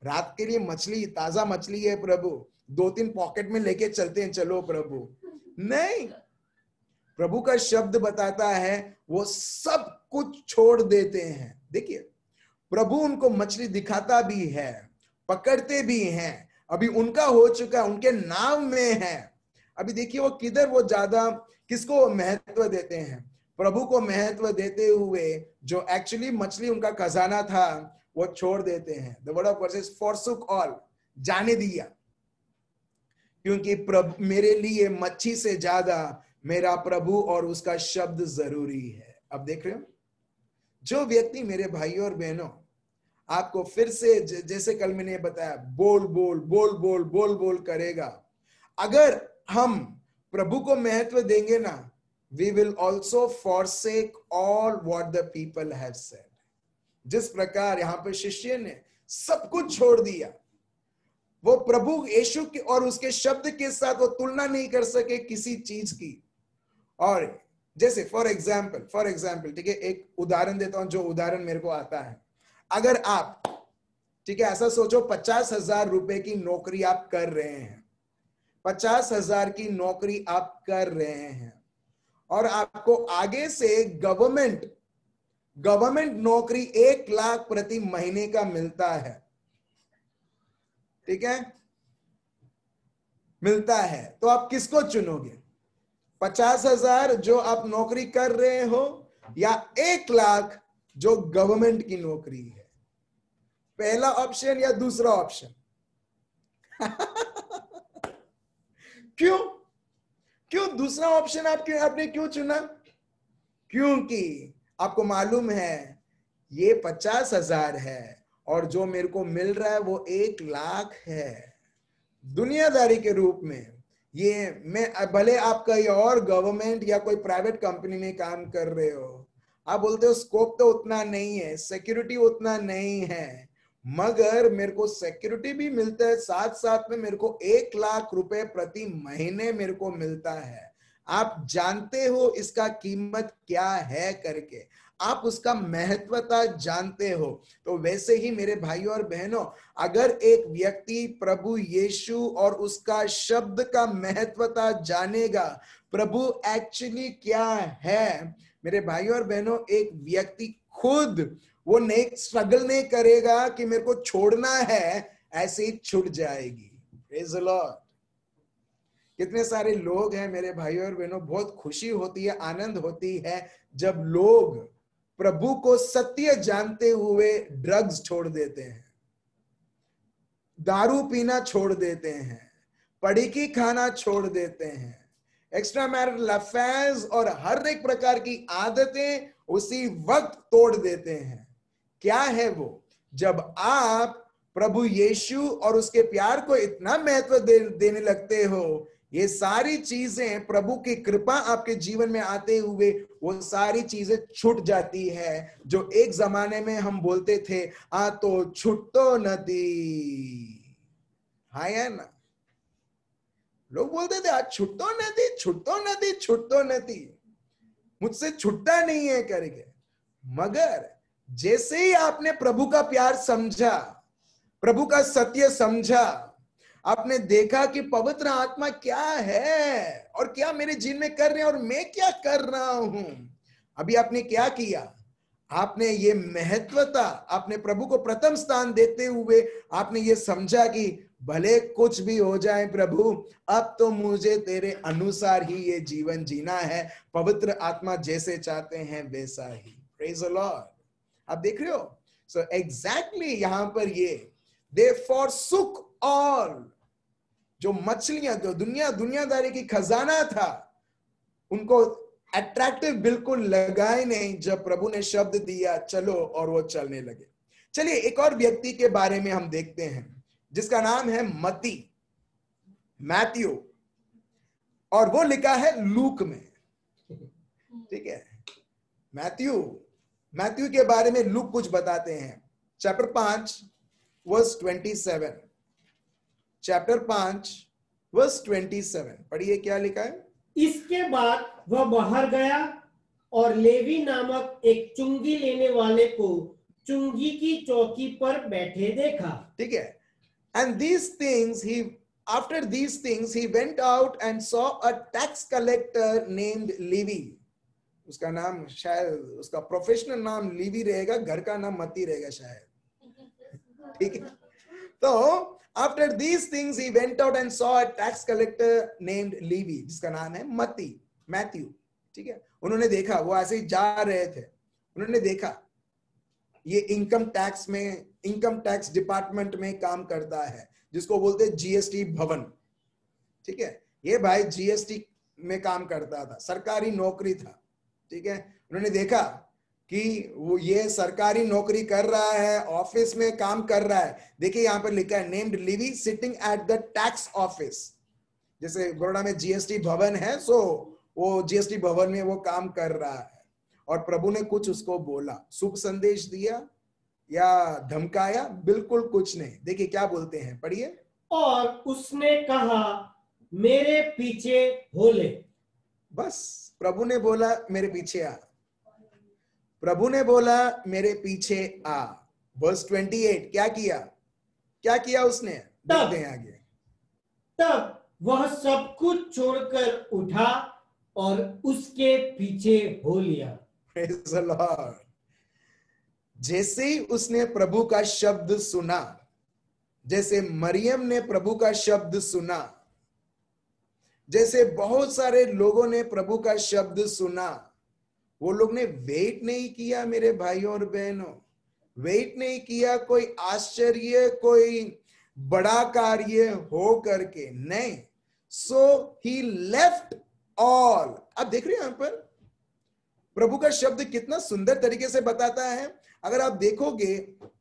रात के लिए मछली, ताजा मछली है प्रभु, 2-3 पॉकेट में लेके चलते हैं, चलो प्रभु, नहीं। प्रभु का शब्द बताता है वो सब कुछ छोड़ देते हैं। देखिए, प्रभु उनको मछली दिखाता भी है, पकड़ते भी हैं, अभी उनका हो चुका है, उनके नाम में है। अभी देखिए वो किधर, वो ज्यादा किसको महत्व देते हैं, प्रभु को महत्व देते हुए जो एक्चुअली मछली उनका खजाना था वो छोड़ देते हैं। The word of God says forsook all, जाने दिया, क्योंकि प्रभु मेरे लिए मच्छी से ज्यादा मेरा प्रभु और उसका शब्द जरूरी है। अब देख रहे हो, जो व्यक्ति मेरे भाइयों और बहनों आपको फिर से जैसे कल मैंने बताया बोल बोल बोल बोल बोल बोल करेगा, अगर हम प्रभु को महत्व देंगे ना, we will also forsake all what the people have said. जिस प्रकार यहाँ पे शिष्य ने सब कुछ छोड़ दिया, वो प्रभु यीशु की और उसके शब्द के साथ वो तुलना नहीं कर सके किसी चीज की। और जैसे फॉर एग्जाम्पल ठीक है, एक उदाहरण देता हूं, जो उदाहरण मेरे को आता है। अगर आप, ठीक है, ऐसा सोचो 50,000 रुपए की नौकरी आप कर रहे हैं, 50,000 की नौकरी आप कर रहे हैं, और आपको आगे से गवर्नमेंट नौकरी 1 लाख प्रति महीने का मिलता है, ठीक है, मिलता है, तो आप किसको चुनोगे? 50,000 जो आप नौकरी कर रहे हो, या 1 लाख जो गवर्नमेंट की नौकरी है? पहला ऑप्शन या दूसरा ऑप्शन? क्यों दूसरा ऑप्शन आपने क्यों चुना? क्योंकि आपको मालूम है ये 50,000 है और जो मेरे को मिल रहा है वो 1 लाख है। दुनियादारी के रूप में ये, मैं भले आप कहीं और गवर्नमेंट या कोई प्राइवेट कंपनी में काम कर रहे हो, आप बोलते हो स्कोप तो उतना नहीं है, सिक्योरिटी उतना नहीं है, मगर मेरे को सिक्योरिटी भी मिलता है, साथ साथ में मेरे को 1 लाख रुपए प्रति महीने मेरे को मिलता है। आप जानते हो इसका कीमत क्या है करके, आप उसका महत्वता जानते हो। तो वैसे ही मेरे भाइयों और बहनों, अगर एक व्यक्ति प्रभु यीशु और उसका शब्द का महत्वता जानेगा, प्रभु एक्चुअली क्या है, मेरे भाइयों और बहनों, एक व्यक्ति खुद वो नहीं स्ट्रगल नहीं करेगा कि मेरे को छोड़ना है, ऐसे ही छूट जाएगी। Praise the Lord. कितने सारे लोग हैं मेरे भाइयों और बहनों, बहुत खुशी होती है, आनंद होती है जब लोग प्रभु को सत्य जानते हुए ड्रग्स छोड़ देते हैं, दारू पीना छोड़ देते हैं, पड़ीकी खाना छोड़ देते हैं, एक्स्ट्रा मैरिटल अफेयर्स और हर एक प्रकार की आदतें उसी वक्त तोड़ देते हैं। क्या है वो? जब आप प्रभु यीशु और उसके प्यार को इतना महत्व देने लगते हो, ये सारी चीजें प्रभु की कृपा आपके जीवन में आते हुए वो सारी चीजें छूट जाती है। जो एक जमाने में हम बोलते थे, आ तो छुट्टो नदी, हाँ या ना? लोग बोलते थे आज छुट्टो नदी, छुट्टो नदी, छुट्टो नदी, मुझसे छुट्टा नहीं है करके। मगर जैसे ही आपने प्रभु का प्यार समझा, प्रभु का सत्य समझा, आपने देखा कि पवित्र आत्मा क्या है और क्या मेरे जीवन में कर रहे हैं और मैं क्या कर रहा हूं। अभी आपने क्या किया? आपने ये महत्वता, आपने प्रभु को प्रथम स्थान देते हुए आपने ये समझा कि भले कुछ भी हो जाए प्रभु, अब तो मुझे तेरे अनुसार ही ये जीवन जीना है, पवित्र आत्मा जैसे चाहते हैं वैसा ही। Praise the Lord. आप देख रहे हो? सो एग्जैक्टली यहां पर ये दे फॉरसुक ऑल, जो मछलियां, जो दुनियादारी की खजाना था, उनको अट्रैक्टिव बिल्कुल लगाए नहीं जब प्रभु ने शब्द दिया चलो, और वो चलने लगे। चलिए एक और व्यक्ति के बारे में हम देखते हैं जिसका नाम है मैथ्यू, और वो लिखा है लूक में, ठीक है। मैथ्यू के बारे में लूक कुछ बताते हैं। चैप्टर 5 वर्स 27, चैप्टर 5 वर्स 27 पढ़िए, क्या लिखा है? इसके बाद वह बाहर गया और लेवी नामक एक चुंगी लेने वाले को चुंगी की चौकी पर बैठे देखा, ठीक है। And after these things he went out and saw a tax collector named Levi. उसका नाम शायद, उसका प्रोफेशनल नाम लीवी रहेगा, घर का नाम मती रहेगा शायद, ठीक है। तो after these things he went out and saw a tax collector named Levi, जिसका नाम है मैथ्यू, ठीक है। उन्होंने देखा, वो ऐसे ही जा रहे थे, उन्होंने देखा ये इनकम टैक्स डिपार्टमेंट में काम करता है, जिसको बोलते हैं जीएसटी भवन, ठीक है। ये भाई जीएसटी में काम करता था, सरकारी नौकरी था, ठीक है। उन्होंने देखा कि वो ये सरकारी नौकरी कर रहा है, ऑफिस में काम कर रहा है। देखिए यहाँ पर लिखा है named Levi sitting at the tax office. जैसे बड़ोड़ा में जीएसटी भवन है, सो वो जीएसटी भवन में वो काम कर रहा है। और प्रभु ने कुछ उसको बोला, शुभ संदेश दिया या धमकाया? बिल्कुल कुछ नहीं। देखिए क्या बोलते हैं, पढ़िए। और उसने कहा, मेरे पीछे हो ले। बस प्रभु ने बोला मेरे पीछे आ, प्रभु ने बोला मेरे पीछे आ। वर्स 28 क्या किया, क्या किया उसने, देखते हैं आगे। तब वह सब कुछ छोड़कर उठा और उसके पीछे हो लिया। Praise the Lord। जैसे ही उसने प्रभु का शब्द सुना, जैसे मरियम ने प्रभु का शब्द सुना, जैसे बहुत सारे लोगों ने प्रभु का शब्द सुना, वो लोग ने वेट नहीं किया मेरे भाइयों और बहनों, वेट नहीं किया कोई आश्चर्य, कोई बड़ा कार्य हो करके, नहीं। सो ही लेफ्ट ऑल। आप देख रहे हैं यहां पर प्रभु का शब्द कितना सुंदर तरीके से बताता है। अगर आप देखोगे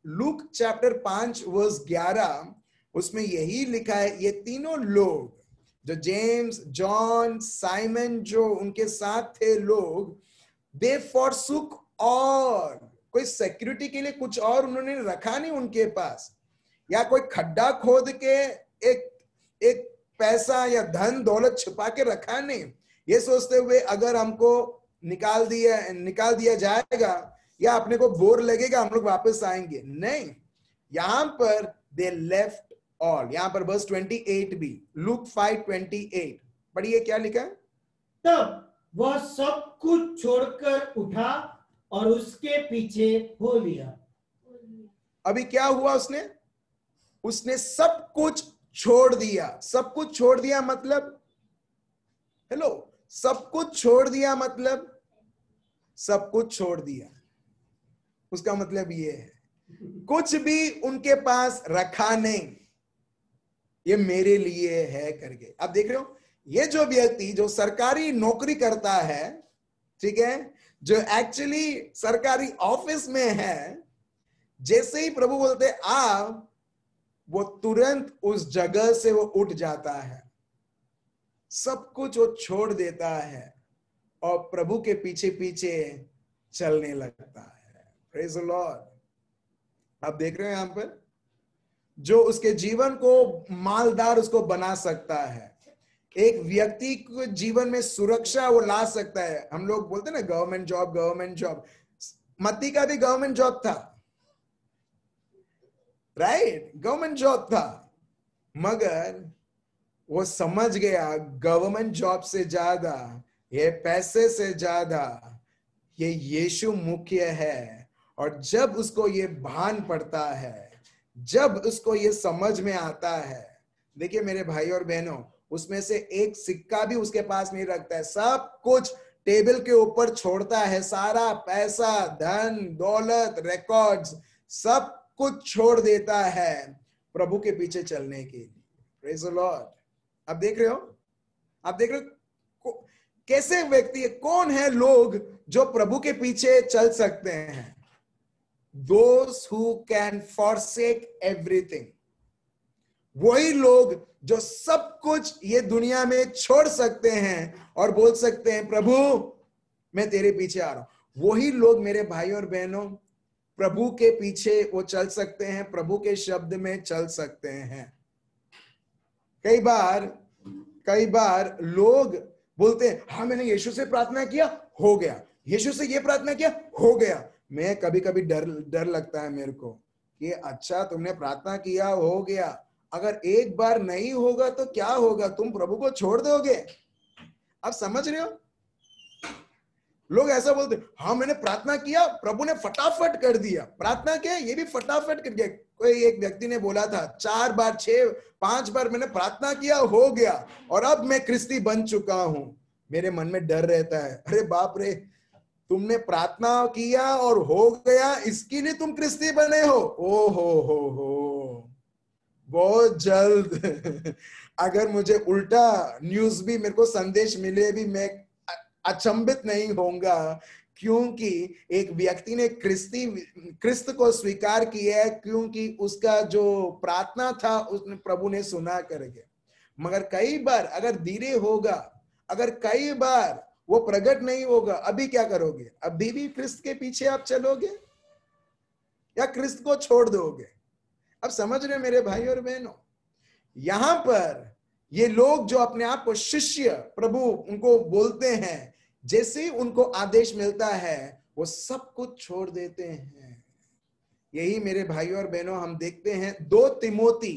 लूक चैप्टर 5 वर्स 11, उसमें यही लिखा है, ये तीनों लोग जो जेम्स, जॉन, साइमन, जो उनके साथ थे लोग, दे फॉरसुक ऑल। कोई सिक्योरिटी के लिए कुछ और उन्होंने रखा नहीं उनके पास, या कोई खड्डा खोद के एक पैसा या धन दौलत छुपा के रखा नहीं, ये सोचते हुए अगर हमको निकाल दिया जाएगा या अपने को बोर लगेगा हम लोग वापस आएंगे, नहीं। यहां पर दे लेफ्ट ऑल। यहां पर वर्स 28 भी, लूक 5:28 पढ़िए क्या लिखा है। तब वह सब कुछ छोड़कर उठा और उसके पीछे हो लिया। अभी क्या हुआ, उसने सब कुछ छोड़ दिया। सब कुछ छोड़ दिया मतलब, हेलो, सब कुछ छोड़ दिया मतलब, सब कुछ छोड़ दिया उसका मतलब ये है कुछ भी उनके पास रखा नहीं, ये मेरे लिए है करके। आप देख रहे हो, ये जो व्यक्ति जो सरकारी नौकरी करता है, ठीक है, जो एक्चुअली सरकारी ऑफिस में है, जैसे ही प्रभु बोलते आ, वो तुरंत उस जगह से वो उठ जाता है, सब कुछ वो छोड़ देता है और प्रभु के पीछे पीछे चलने लगता है। Praise the Lord. आप देख रहे हैं यहां पर जो उसके जीवन को मालदार उसको बना सकता है, एक व्यक्ति को जीवन में सुरक्षा वो ला सकता है। हम लोग बोलते हैं ना गवर्नमेंट जॉब। मत्ती का भी गवर्नमेंट जॉब था, राइट, गवर्नमेंट जॉब था, मगर वो समझ गया गवर्नमेंट जॉब से ज्यादा, ये पैसे से ज्यादा, ये यीशु मुख्य है। और जब उसको ये भान पड़ता है, जब उसको ये समझ में आता है, देखिए मेरे भाई और बहनों, उसमें से एक सिक्का भी उसके पास नहीं रखता है, सब कुछ टेबल के ऊपर छोड़ता है, सारा पैसा, धन, दौलत, रिकॉर्ड्स, सब कुछ छोड़ देता है प्रभु के पीछे चलने के लिए। Praise the Lord. आप देख रहे हो कैसे व्यक्ति, कौन है लोग जो प्रभु के पीछे चल सकते हैं? Those who can forsake everything। वही लोग जो सब कुछ ये दुनिया में छोड़ सकते हैं और बोल सकते हैं प्रभु मैं तेरे पीछे आ रहा हूं। वही लोग मेरे भाई और बहनों प्रभु के पीछे वो चल सकते हैं, प्रभु के शब्द में चल सकते हैं। कई बार लोग बोलते हैं हाँ मैंने यीशु से प्रार्थना किया, हो गया, यीशु से ये प्रार्थना किया, हो गया। मैं कभी कभी डर लगता है मेरे को कि अच्छा तुमने प्रार्थना किया, हो गया, अगर एक बार नहीं होगा तो क्या होगा, तुम प्रभु को छोड़ दोगे? आप समझ रहे हो? लोग ऐसा बोलते हाँ मैंने प्रार्थना किया, प्रभु ने फटाफट कर दिया, प्रार्थना किया, ये भी फटाफट कर दिया। कोई एक व्यक्ति ने बोला था 4 बार 5 बार मैंने प्रार्थना किया, हो गया, और अब मैं क्रिस्ती बन चुका हूं। मेरे मन में डर रहता है, अरे बाप रे, तुमने प्रार्थना किया और हो गया, इसके लिए तुम क्रिस्ती बने हो? ओ हो, बहुत जल्द अगर मुझे उल्टा न्यूज भी मेरे को संदेश मिले भी मैं अचंभित नहीं होऊंगा, क्योंकि एक व्यक्ति ने क्रिस्त को स्वीकार किया है, क्योंकि उसका जो प्रार्थना था उसने प्रभु ने सुना करके। मगर कई बार अगर धीरे होगा, अगर कई बार वो प्रकट नहीं होगा, अभी क्या करोगे? अभी भी क्रिस्त के पीछे आप चलोगे या क्रिस्त को छोड़ दोगे? अब समझ रहे मेरे भाई और बहनों, यहां पर ये लोग जो अपने आप को शिष्य प्रभु उनको बोलते हैं, जैसे उनको आदेश मिलता है वो सब कुछ छोड़ देते हैं। यही मेरे भाइयों और बहनों हम देखते हैं 2 तिमोथी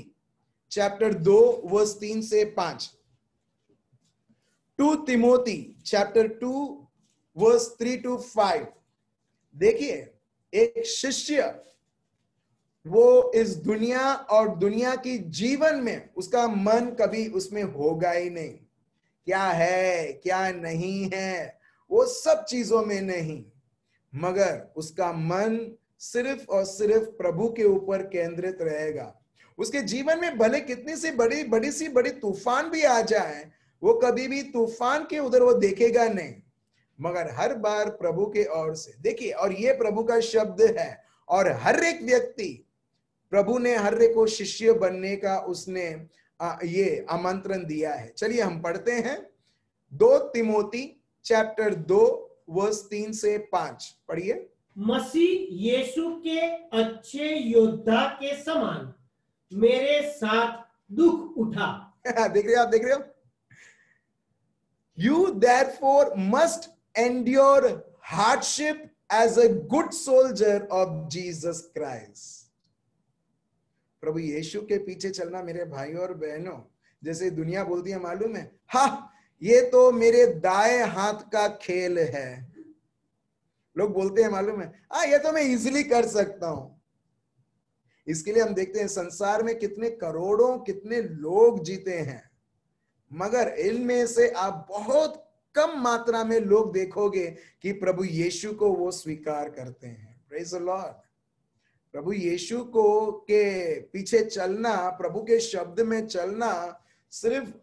चैप्टर 2 वर्स 3 से 5। 2 तिमोथी चैप्टर 2 वर्स 3 to 5। देखिए, एक शिष्य वो इस दुनिया और दुनिया की जीवन में उसका मन कभी उसमें होगा ही नहीं। क्या है क्या नहीं है वो सब चीजों में नहीं, मगर उसका मन सिर्फ और सिर्फ प्रभु के ऊपर केंद्रित रहेगा। उसके जीवन में भले कितनी सी बड़ी तूफान भी आ जाए, वो कभी भी तूफान के उधर वो देखेगा नहीं, मगर हर बार प्रभु के ओर से। देखिए, और ये प्रभु का शब्द है, और हर एक व्यक्ति प्रभु ने हर एक को शिष्य बनने का उसने ये आमंत्रण दिया है। चलिए हम पढ़ते हैं 2 तिमोथी चैप्टर 2 वर्स 3 से 5। पढ़िए। मसीह यीशु के अच्छे योद्धा के समान मेरे साथ दुख उठा। देख रहे हो? You therefore must endure hardship as a good soldier of Jesus Christ. प्रभु यीशु के पीछे चलना मेरे भाइयों और बहनों, जैसे दुनिया बोलती है मालूम है, हाँ ये तो मेरे दाएं हाथ का खेल है। लोग बोलते हैं मालूम है, हाँ ये तो मैं इजीली कर सकता हूं। इसके लिए हम देखते हैं संसार में कितने करोड़ों कितने लोग जीते हैं, मगर इनमें से आप बहुत कम मात्रा में लोग देखोगे कि प्रभु यीशु को वो स्वीकार करते हैं। Praise the Lord. प्रभु यीशु को के पीछे चलना, प्रभु के शब्द में चलना, सिर्फ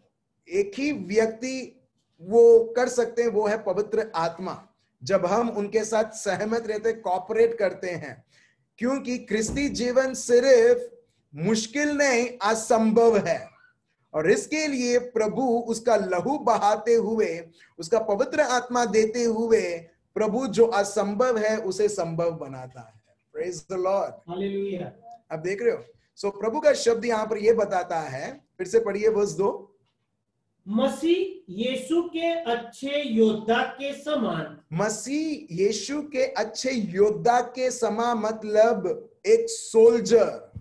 एक ही व्यक्ति वो कर सकते हैं, वो है पवित्र आत्मा। जब हम उनके साथ सहमत रहते, कॉपरेट करते हैं, क्योंकि क्रिस्ती जीवन सिर्फ मुश्किल नहीं असंभव है, और इसके लिए प्रभु उसका लहू बहाते हुए, उसका पवित्र आत्मा देते हुए, प्रभु जो असंभव है उसे संभव बनाता है। Praise the Lord, hallelujah. अब देख रहे हो, सो प्रभु का शब्द यहां पर यह बताता है, फिर से पढ़िए वर्स 2। मसीह यीशु के अच्छे योद्धा के समान। मसीह यीशु के अच्छे योद्धा के समान मतलब एक soldier,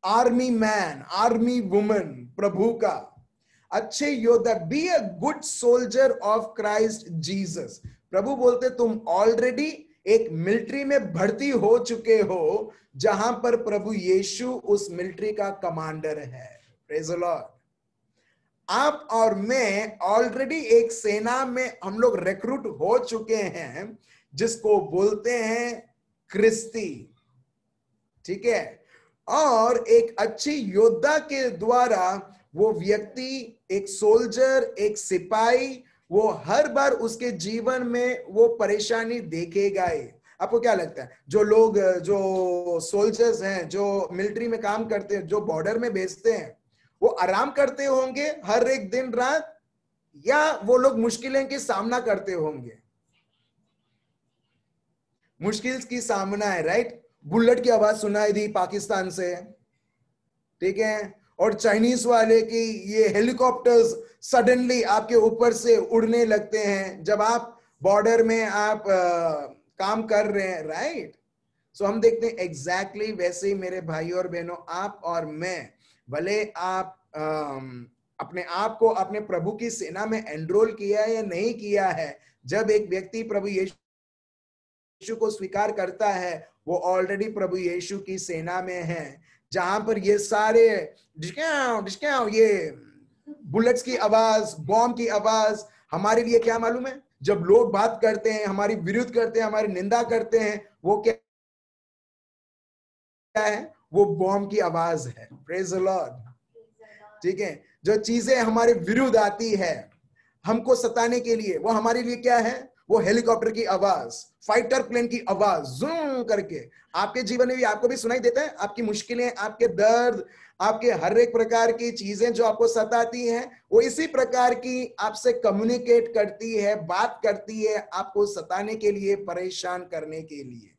army man, army woman, प्रभु का अच्छे योद्धा। Be a good soldier of Christ Jesus. प्रभु बोलते तुम ऑलरेडी एक मिलिट्री में भर्ती हो चुके हो, जहां पर प्रभु यीशु उस मिलिट्री का कमांडर है। Praise the Lord. आप और मैं ऑलरेडी एक सेना में हम लोग रिक्रूट हो चुके हैं, जिसको बोलते हैं क्रिस्ती, ठीक है। और एक अच्छी योद्धा के द्वारा वो व्यक्ति, एक सोल्जर, एक सिपाही, वो हर बार उसके जीवन में वो परेशानी देखेगा ही। आपको क्या लगता है, जो लोग, जो सोल्जर्स हैं, जो मिलिट्री में काम करते हैं, जो बॉर्डर में भेजते हैं, वो आराम करते होंगे हर एक दिन रात, या वो लोग मुश्किलें की सामना करते होंगे? मुश्किल की सामना है, राइट। बुलेट की आवाज सुनाई दी पाकिस्तान से, ठीक है, और चाइनीज वाले की ये हेलीकॉप्टर्स सडनली आपके ऊपर से उड़ने लगते हैं जब आप बॉर्डर में आप काम कर रहे हैं, राइट। सो हम देखते हैं एग्जैक्टली वैसे ही मेरे भाई और बहनों, आप और मैं, भले आप अपने आप को अपने प्रभु की सेना में एनरोल किया है या नहीं किया है, जब एक व्यक्ति प्रभु यीशु को स्वीकार करता है, वो ऑलरेडी प्रभु यीशु की सेना में है, जहां पर ये सारे डिस्काउं ये बुलेट्स की आवाज, बॉम्ब की आवाज हमारे लिए क्या मालूम है? जब लोग बात करते हैं, हमारी विरुद्ध करते हैं, हमारी निंदा करते हैं, वो क्या है? वो बॉम्ब की आवाज है। प्रेज द लॉर्ड, ठीक है। जो चीजें हमारे विरुद्ध आती है हमको सताने के लिए, वो हमारे लिए क्या है? वो हेलीकॉप्टर की आवाज, फाइटर प्लेन की आवाज जूम करके आपके जीवन में भी, आपको भी सुनाई देता है। आपकी मुश्किलें, आपके दर्द, आपके हर एक प्रकार की चीजें जो आपको सताती हैं, वो इसी प्रकार की आपसे कम्युनिकेट करती है, बात करती है, आपको सताने के लिए, परेशान करने के लिए।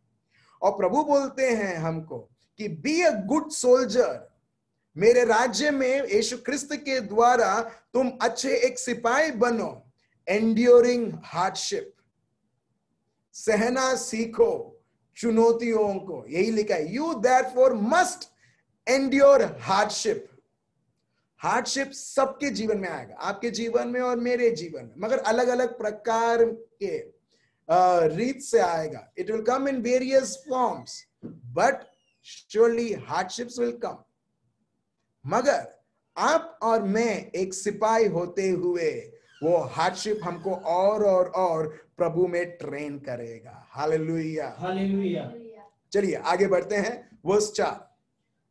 और प्रभु बोलते हैं हमको कि बी अ गुड सोल्जर, मेरे राज्य में यीशु क्रिस्त के द्वारा तुम अच्छे एक सिपाही बनो, एंड्योरिंग हार्डशिप, सहना सीखो चुनौतियों को, यही लिखा है, you therefore must endure hardship. Hardship सबके जीवन में आएगा, आपके जीवन में और मेरे जीवन में, मगर अलग अलग प्रकार के रीत से आएगा। It will come in various forms, but surely hardships will come. मगर आप और मैं एक सिपाही होते हुए वो हार्डशिप हमको और प्रभु में ट्रेन करेगा। Hallelujah, hallelujah. चलिए आगे बढ़ते हैं। वर्स 4।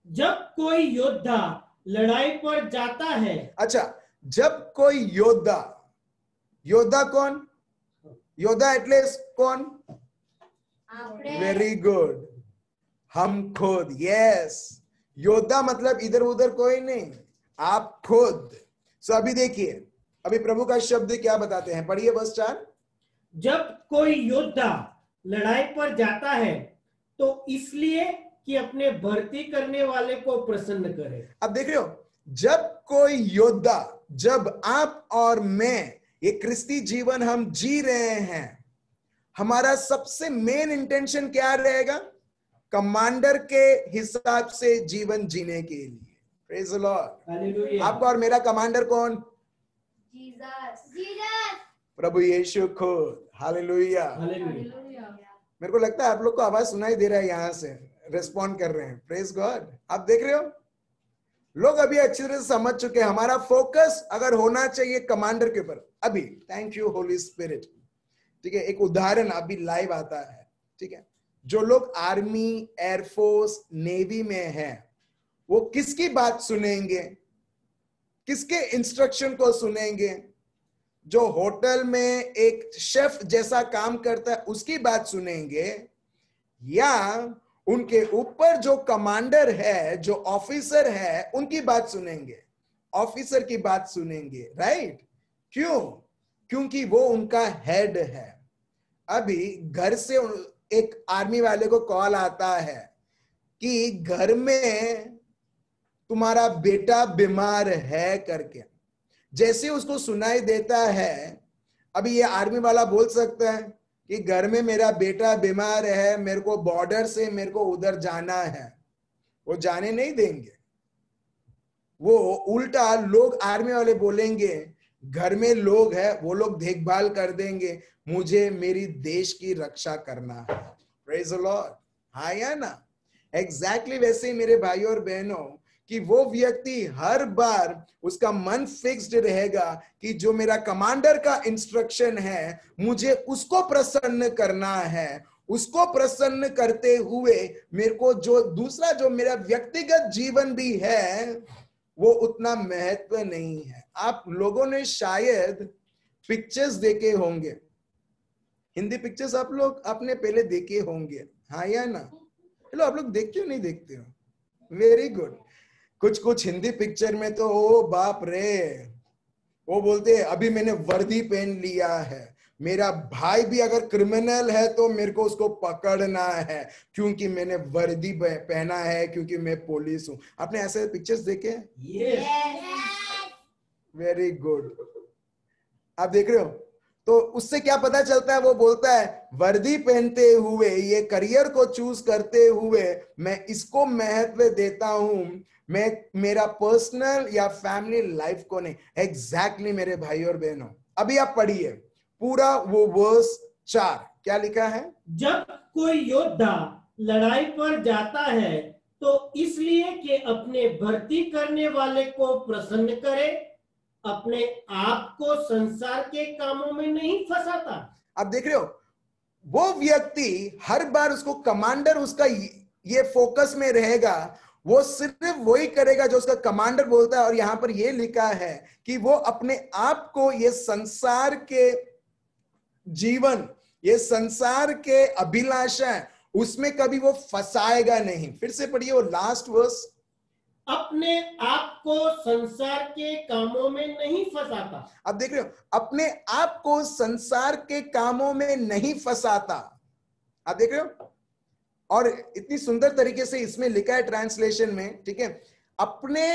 जब कोई योद्धा लड़ाई पर जाता है। अच्छा, जब कोई योद्धा, योद्धा कौन? योद्धा एटलीस्ट कौन? वेरी गुड, हम खुद। यस, योद्धा मतलब इधर उधर कोई नहीं, आप खुद। सो अभी देखिए, अभी प्रभु का शब्द क्या बताते हैं, पढ़िए वर्स 4। जब कोई योद्धा लड़ाई पर जाता है तो इसलिए कि अपने भर्ती करने वाले को प्रसन्न करे। अब देख रहे हो, जब कोई योद्धा, जब आप और मैं ये क्रिस्ती जीवन हम जी रहे हैं, हमारा सबसे मेन इंटेंशन क्या रहेगा? कमांडर के हिसाब से जीवन जीने के लिए। Praise the Lord. हालेलुया। आपका और मेरा कमांडर कौन? जीसस। प्रभु यीशु खुद। हालेलुया। हालेलुया। मेरे को लगता है आप लोग को आवाज सुनाई दे रहा है, यहां से रिस्पॉन्ड कर रहे हैं। Praise God. आप देख रहे हो, लोग अभी अच्छी तरह से समझ चुके हैं हमारा फोकस अगर होना चाहिए कमांडर के ऊपर। अभी थैंक यू होली स्पिरिट, ठीक है, एक उदाहरण अभी लाइव आता है। ठीक है, जो लोग आर्मी, एयरफोर्स, नेवी में हैं, वो किसकी बात सुनेंगे? किसके इंस्ट्रक्शन को सुनेंगे? जो होटल में एक शेफ जैसा काम करता है उसकी बात सुनेंगे, या उनके ऊपर जो कमांडर है, जो ऑफिसर है, उनकी बात सुनेंगे? ऑफिसर की बात सुनेंगे, राइट? क्यों? क्योंकि वो उनका हेड है। अभी घर से एक आर्मी वाले को कॉल आता है कि घर में तुम्हारा बेटा बीमार है करके। जैसे उसको सुनाई देता है, अभी ये आर्मी वाला बोल सकता है कि घर में मेरा बेटा बीमार है, मेरे को बॉर्डर से मेरे को उधर जाना है। वो जाने नहीं देंगे। वो उल्टा लोग, आर्मी वाले बोलेंगे घर में लोग है, वो लोग देखभाल कर देंगे, मुझे मेरी देश की रक्षा करना है। Praise the Lord. हाँ या ना? एग्जैक्टली वैसे ही मेरे भाइयों और बहनों, कि वो व्यक्ति हर बार उसका मन फिक्स्ड रहेगा कि जो मेरा कमांडर का इंस्ट्रक्शन है, मुझे उसको प्रसन्न करना है। उसको प्रसन्न करते हुए मेरे को जो दूसरा, जो मेरा व्यक्तिगत जीवन भी है, वो उतना महत्व नहीं है। आप लोगों ने शायद पिक्चर्स देखे होंगे, हिंदी पिक्चर्स आप लोग आपने पहले देखे होंगे, हाँ या ना? चलो, आप लोग देखते हो नहीं देखते हो? Very good. कुछ हिंदी पिक्चर में तो ओ बाप रे, वो बोलते हैं अभी मैंने वर्दी पहन लिया है, मेरा भाई भी अगर क्रिमिनल है तो मेरे को उसको पकड़ना है क्योंकि मैंने वर्दी पहना है, क्योंकि मैं पुलिस हूं। आपने ऐसे पिक्चर्स देखे? Very good. आप देख रहे हो? तो उससे क्या पता चलता है? वो बोलता है वर्दी पहनते हुए, ये करियर को चूज करते हुए मैं इसको महत्व देता हूं, मैं मेरा पर्सनल या फैमिली लाइफ को नहीं। एग्जैक्टली मेरे भाई और बहनों, अभी आप पढ़िए पूरा वो वर्स 4, क्या लिखा है? जब कोई योद्धा लड़ाई पर जाता है तो इसलिए कि अपने भर्ती करने वाले को प्रसन्न करे, अपने आप को संसार के कामों में नहीं फंसाता। आप देख रहे हो, वो व्यक्ति हर बार उसको कमांडर, उसका ये फोकस में रहेगा, वो सिर्फ वही करेगा जो उसका कमांडर बोलता है। और यहां पर ये लिखा है कि वो अपने आप को ये संसार के जीवन, ये संसार के अभिलाषा, उसमें कभी वो फंसाएगा नहीं। फिर से पढ़िए वो लास्ट वर्स। अपने आप को संसार के कामों में नहीं फंसाता। अब देख रहे हो, अपने आप को संसार के कामों में नहीं फंसाता। आप देख रहे हो? और इतनी सुंदर तरीके से इसमें लिखा है ट्रांसलेशन में, ठीक है, अपने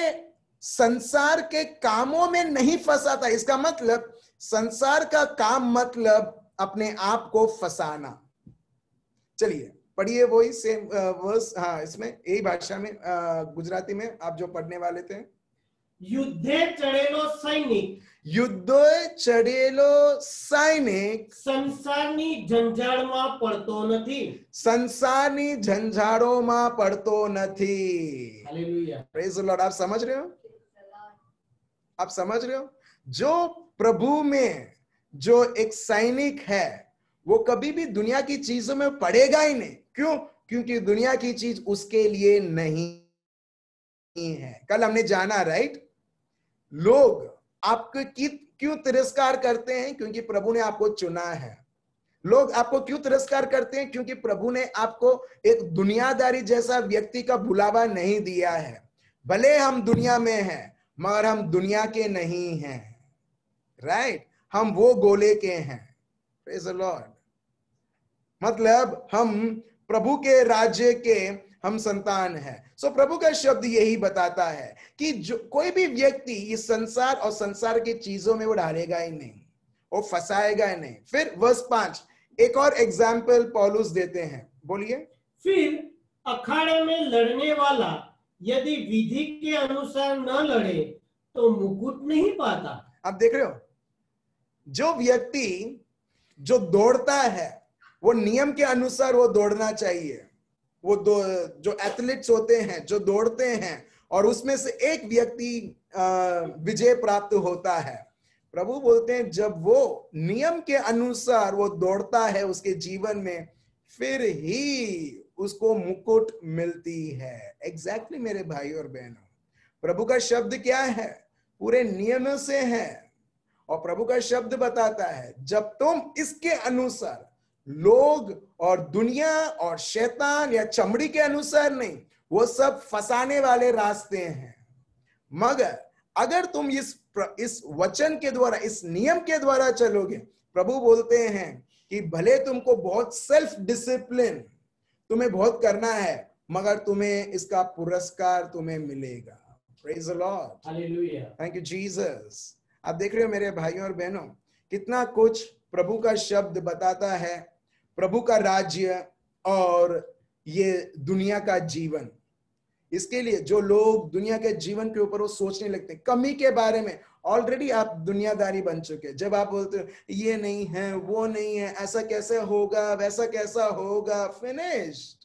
संसार के कामों में नहीं फंसा था। इसका मतलब संसार का काम मतलब अपने आप को फंसाना। चलिए पढ़िए वही सेम वर्स, हाँ इसमें यही भाषा में गुजराती में आप जो पढ़ने वाले थे। યુદ્ધે ચડેલો સૈનિક યુદ્ધે ચડેલો સૈનિક સંસારની ઝંઝાળમાં પડતો નથી. संसारनी झंझाड़ों पड़तो नहीं। હાલેલુયા. Praise the Lord. आप समझ रहे हो? आप समझ रहे हो? जो प्रभु में जो एक सैनिक है वो कभी भी दुनिया की चीजों में पड़ेगा ही नहीं। क्यों? क्योंकि दुनिया की चीज उसके लिए नहीं है। कल हमने जाना, राइट? लोग आपको क्यों तिरस्कार करते हैं? क्योंकि प्रभु ने आपको चुना है। लोग आपको क्यों तिरस्कार करते हैं? क्योंकि प्रभु ने आपको एक दुनियादारी जैसा व्यक्ति का बुलावा नहीं दिया है। भले हम दुनिया में हैं मगर हम दुनिया के नहीं हैं, राइट? हम वो गोले के हैं। Praise the Lord. मतलब हम प्रभु के राज्य के हम संतान हैं। सो प्रभु का शब्द यही बताता है कि जो कोई भी व्यक्ति इस संसार और संसार की चीजों में वो डालेगा ही नहीं, वो फंसाएगा ही नहीं। फिर वर्स 5 एक और एग्जाम्पल पौलुस देते हैं, बोलिए। फिर अखाड़े में लड़ने वाला यदि विधि के अनुसार न लड़े तो मुकुट नहीं पाता। आप देख रहे हो, जो व्यक्ति जो दौड़ता है वो नियम के अनुसार वो दौड़ना चाहिए। वो जो एथलीट्स होते हैं जो दौड़ते हैं और उसमें से एक व्यक्ति विजय प्राप्त होता है। प्रभु बोलते हैं जब वो नियम के अनुसार वो दौड़ता है उसके जीवन में, फिर ही उसको मुकुट मिलती है। एग्जैक्टली मेरे भाई और बहनों, प्रभु का शब्द क्या है? पूरे नियम से है। और प्रभु का शब्द बताता है जब तुम इसके अनुसार, लोग और दुनिया और शैतान या चमड़ी के अनुसार नहीं, वो सब फंसाने वाले रास्ते हैं। मगर अगर तुम इस वचन के द्वारा, इस नियम के द्वारा चलोगे, प्रभु बोलते हैं कि भले तुमको बहुत सेल्फ डिसिप्लिन तुम्हें बहुत करना है मगर तुम्हें इसका पुरस्कार तुम्हें मिलेगा। Praise the Lord. Hallelujah. Thank you Jesus. आप देख रहे हो मेरे भाइयों और बहनों, कितना कुछ प्रभु का शब्द बताता है। प्रभु का राज्य और ये दुनिया का जीवन, इसके लिए जो लोग दुनिया के जीवन के ऊपर वो सोचने लगते हैं, कमी के बारे में, ऑलरेडी आप दुनियादारी बन चुके हैं। जब आप बोलते हो ये नहीं है, वो नहीं है, ऐसा कैसे होगा, वैसा कैसा होगा, फिनिश्ड।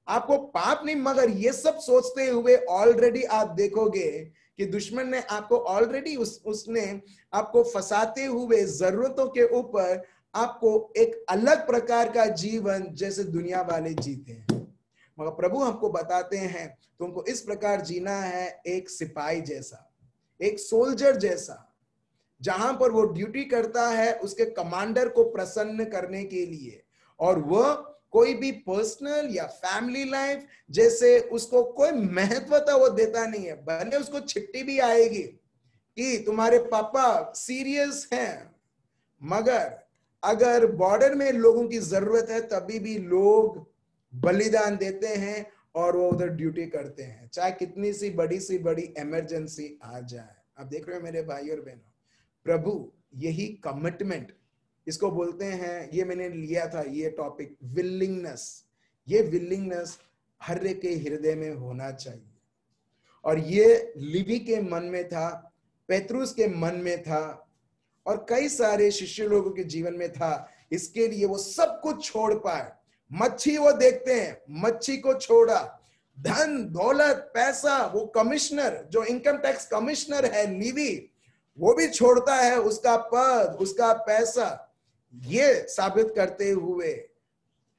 आपको पाप नहीं मगर ये सब सोचते हुए ऑलरेडी आप देखोगे कि दुश्मन ने आपको ऑलरेडी उसने आपको फंसाते हुए जरूरतों के ऊपर आपको एक अलग प्रकार का जीवन जैसे दुनिया वाले जीते हैं। मगर प्रभु हमको बताते हैं तुमको इस प्रकार जीना है, एक सिपाही जैसा, एक सोल्जर जैसा, जहां पर वो ड्यूटी करता है उसके कमांडर को प्रसन्न करने के लिए। और वह कोई भी पर्सनल या फैमिली लाइफ जैसे उसको कोई महत्वता वो देता नहीं है। भले उसको चिट्ठी भी आएगी कि तुम्हारे पापा सीरियस हैं, मगर अगर बॉर्डर में लोगों की जरूरत है तभी भी लोग बलिदान देते हैं और वो उधर ड्यूटी करते हैं, चाहे कितनी सी बड़ी इमरजेंसी आ जाए। आप देख रहे हो मेरे भाई और बहनों, प्रभु यही कमिटमेंट, इसको बोलते हैं, ये मैंने लिया था ये टॉपिक, विलिंगनेस। ये विलिंगनेस हर एक के हृदय में होना चाहिए। और ये लिवी के मन में था, पेत्रुस के मन में था और कई सारे शिष्य लोगों के जीवन में था। इसके लिए वो सब कुछ छोड़ पाए। मच्छी वो देखते हैं, मच्छी को छोड़ा, धन दौलत पैसा, वो कमिश्नर जो इनकम टैक्स कमिश्नर है लीवी, वो भी छोड़ता है उसका पद, उसका पैसा, ये साबित करते हुए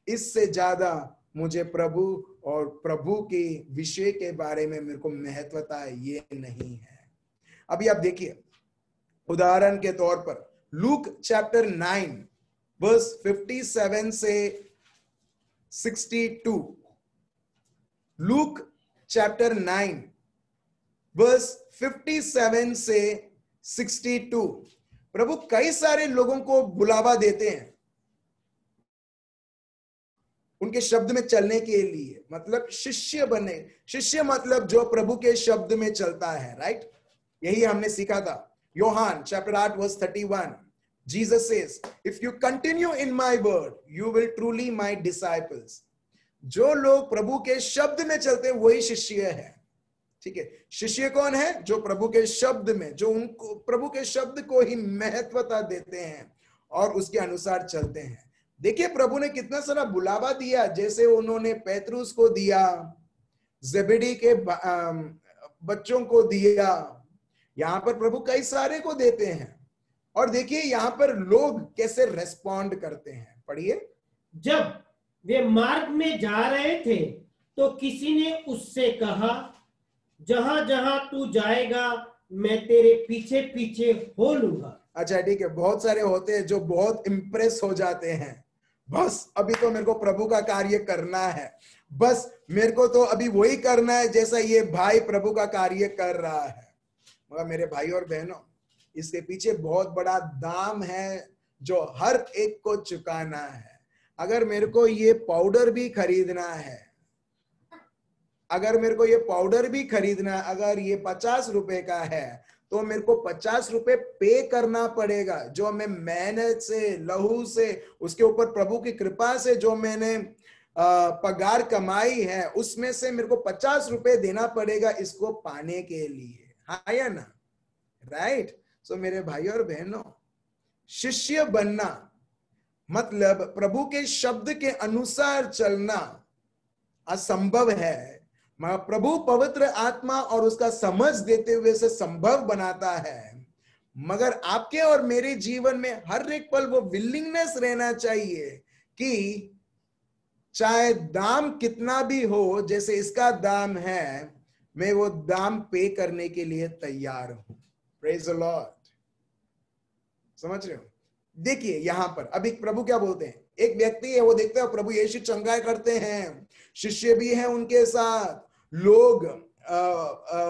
इससे ज्यादा मुझे प्रभु और प्रभु के विषय के बारे में मेरे को महत्वता ये नहीं है। अभी आप देखिए, उदाहरण के तौर पर लूक चैप्टर 9 वर्स 57 से 62, लूक चैप्टर 9 वर्स 57 से 62, प्रभु कई सारे लोगों को बुलावा देते हैं उनके शब्द में चलने के लिए, मतलब शिष्य बने। शिष्य मतलब जो प्रभु के शब्द में चलता है, राइट? यही हमने सीखा था। योहान chapter 8 verse 31, Jesus says, if you continue in my word you will truly my disciples. जो लोग प्रभु के शब्द में चलते हैं वही शिष्य है, ठीक है? शिष्य कौन है? जो प्रभु के शब्द में, जो उनको प्रभु के शब्द को ही महत्वता देते हैं और उसके अनुसार चलते हैं। देखिए प्रभु ने कितना सारा बुलावा दिया, जैसे उन्होंने पेतरुस को दिया, जेबेदी के बच्चों को दिया, यहां पर प्रभु कई सारे को देते हैं। और देखिए यहां पर लोग कैसे रेस्पॉन्ड करते हैं, पढ़िए। जब वे मार्ग में जा रहे थे तो किसी ने उससे कहा, जहां जहां तू जाएगा मैं तेरे पीछे पीछे हो लूंगा। अच्छा ठीक है, बहुत सारे होते हैं जो बहुत इंप्रेस हो जाते हैं, बस अभी तो मेरे को प्रभु का कार्य करना है, बस मेरे को तो अभी वही करना है जैसा ये भाई प्रभु का कार्य कर रहा है। मगर मेरे भाई और बहनों, इसके पीछे बहुत बड़ा दाम है जो हर एक को चुकाना है। अगर मेरे को ये पाउडर भी खरीदना है, अगर मेरे को ये पाउडर भी खरीदना, अगर ये 50 रुपए का है तो मेरे को 50 रुपए पे करना पड़ेगा। जो मैं मेहनत से, लहू से, उसके ऊपर प्रभु की कृपा से जो मैंने पगार कमाई है, उसमें से मेरे को 50 रुपए देना पड़ेगा इसको पाने के लिए, हाँ या ना? राइट? सो मेरे भाई और बहनों, शिष्य बनना मतलब प्रभु के शब्द के अनुसार चलना असंभव है, मगर प्रभु पवित्र आत्मा और उसका समझ देते हुए से संभव बनाता है। मगर आपके और मेरे जीवन में हर एक पल वो विलिंगनेस रहना चाहिए कि चाहे दाम कितना भी हो, जैसे इसका दाम है, मैं वो दाम पे करने के लिए तैयार हूं। Praise the Lord. समझ रहे हो? देखिए यहां पर अभी प्रभु क्या बोलते हैं, एक व्यक्ति है, वो देखते हैं प्रभु यीशु चंगाई करते हैं, शिष्य भी हैं उनके साथ, लोग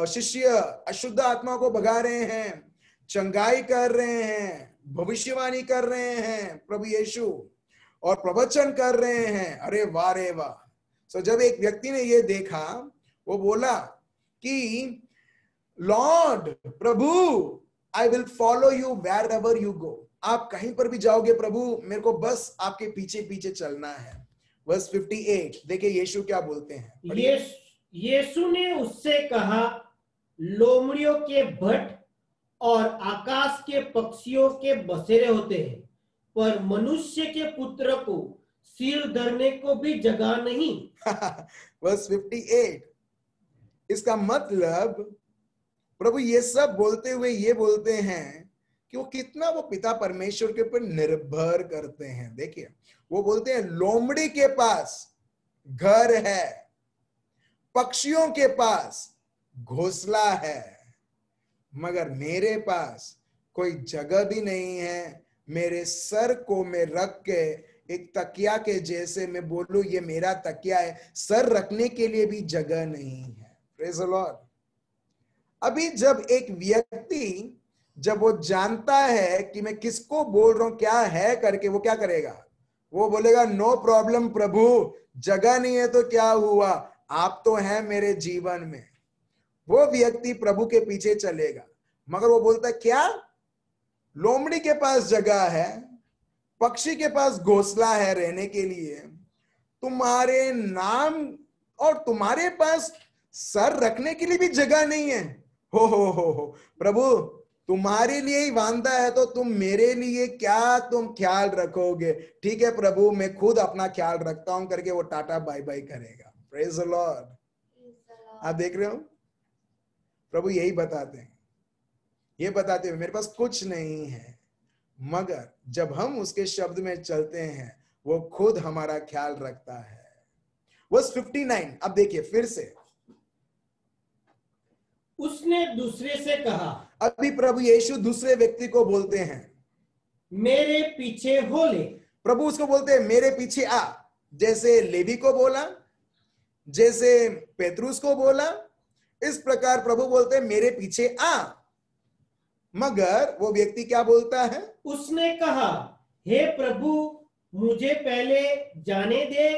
शिष्य अशुद्ध आत्मा को भगा रहे हैं, चंगाई कर रहे हैं, भविष्यवाणी कर रहे हैं प्रभु यीशु, और प्रवचन कर रहे हैं। अरे वाह रे वाह। सो जब एक व्यक्ति ने ये देखा, वो बोला कि लॉर्ड, प्रभु, I will follow you wherever you go. आप कहीं पर भी जाओगे प्रभु, मेरे को बस आपके पीछे पीछे चलना है। वर्स 58 देखिए यीशु क्या बोलते हैं। यीशु ने उससे कहा, लोमड़ियों के भट्ट और आकाश के पक्षियों के बसेरे होते हैं, पर मनुष्य के पुत्र को सिर धरने को भी जगह नहीं। वर्स 58, इसका मतलब प्रभु ये सब बोलते हुए ये बोलते हैं कि वो कितना वो पिता परमेश्वर के ऊपर निर्भर करते हैं। देखिए वो बोलते हैं, लोमड़ी के पास घर है, पक्षियों के पास घोंसला है, मगर मेरे पास कोई जगह भी नहीं है। मेरे सर को मैं रख के एक तकिया के जैसे मैं बोलूं ये मेरा तकिया है, सर रखने के लिए भी जगह नहीं है। Praise the Lord. अभी जब एक व्यक्ति, जब वो जानता है कि मैं किसको बोल रहा हूं, क्या है करके, वो क्या करेगा? वो बोलेगा, नो प्रॉब्लम प्रभु, जगह नहीं है तो क्या हुआ, आप तो हैं मेरे जीवन में। वो व्यक्ति प्रभु के पीछे चलेगा। मगर वो बोलता है, क्या लोमड़ी के पास जगह है, पक्षी के पास घोंसला है रहने के लिए, तुम्हारे नाम और तुम्हारे पास सर रखने के लिए भी जगह नहीं है। हो प्रभु, तुम्हारे लिए ही वांदा है तो तुम मेरे लिए क्या तुम ख्याल रखोगे? ठीक है प्रभु, मैं खुद अपना ख्याल रखता हूं करके वो टाटा बाय बाय करेगा। Praise the Lord. आप देख रहे हो, प्रभु यही बताते हैं, ये बताते हैं मेरे पास कुछ नहीं है, मगर जब हम उसके शब्द में चलते हैं वो खुद हमारा ख्याल रखता है। वर्स 59 अब देखिए फिर से, उसने दूसरे से कहा, अभी प्रभु यीशु दूसरे व्यक्ति को बोलते हैं, मेरे पीछे हो ले। प्रभु उसको बोलते हैं मेरे पीछे आ, जैसे लेवी को बोला, जैसे पेतरुस को बोला, इस प्रकार प्रभु बोलते हैं मेरे पीछे आ। मगर वो व्यक्ति क्या बोलता है? उसने कहा, हे प्रभु, मुझे पहले जाने दे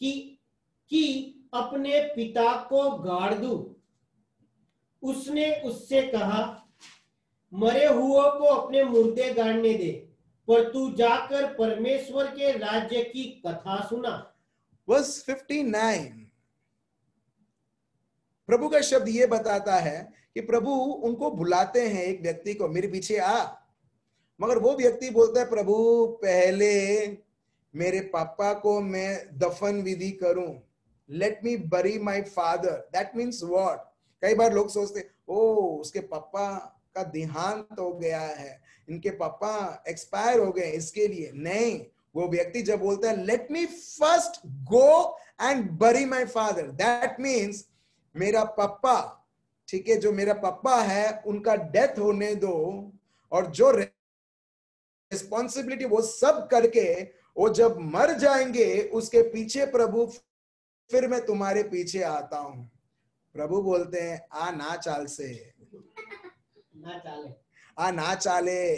कि अपने पिता को गाड़ दूं। उसने उससे कहा, मरे हुओं को अपने मुर्दे गाड़ने दे, पर तू जाकर परमेश्वर के राज्य की कथा सुना। वर्स 59, प्रभु का शब्द ये बताता है कि प्रभु उनको बुलाते हैं, एक व्यक्ति को, मेरे पीछे आ। मगर वो व्यक्ति बोलता है, प्रभु पहले मेरे पापा को मैं दफन विधि करूं, लेट मी बरी my father. That means what? कई बार लोग सोचते, ओ उसके पापा का देहांत हो गया है, इनके पापा एक्सपायर हो गए, इसके लिए नहीं। वो व्यक्ति जब बोलता है let me first go and बरी माई फादर, दैट मीन्स मेरा पापा, ठीक है, जो मेरा पापा है उनका डेथ होने दो, और जो रिस्पॉन्सिबिलिटी वो सब करके वो जब मर जाएंगे उसके पीछे प्रभु फिर मैं तुम्हारे पीछे आता हूं। प्रभु बोलते हैं आ ना चाल से, ना चाले, आ ना चाले।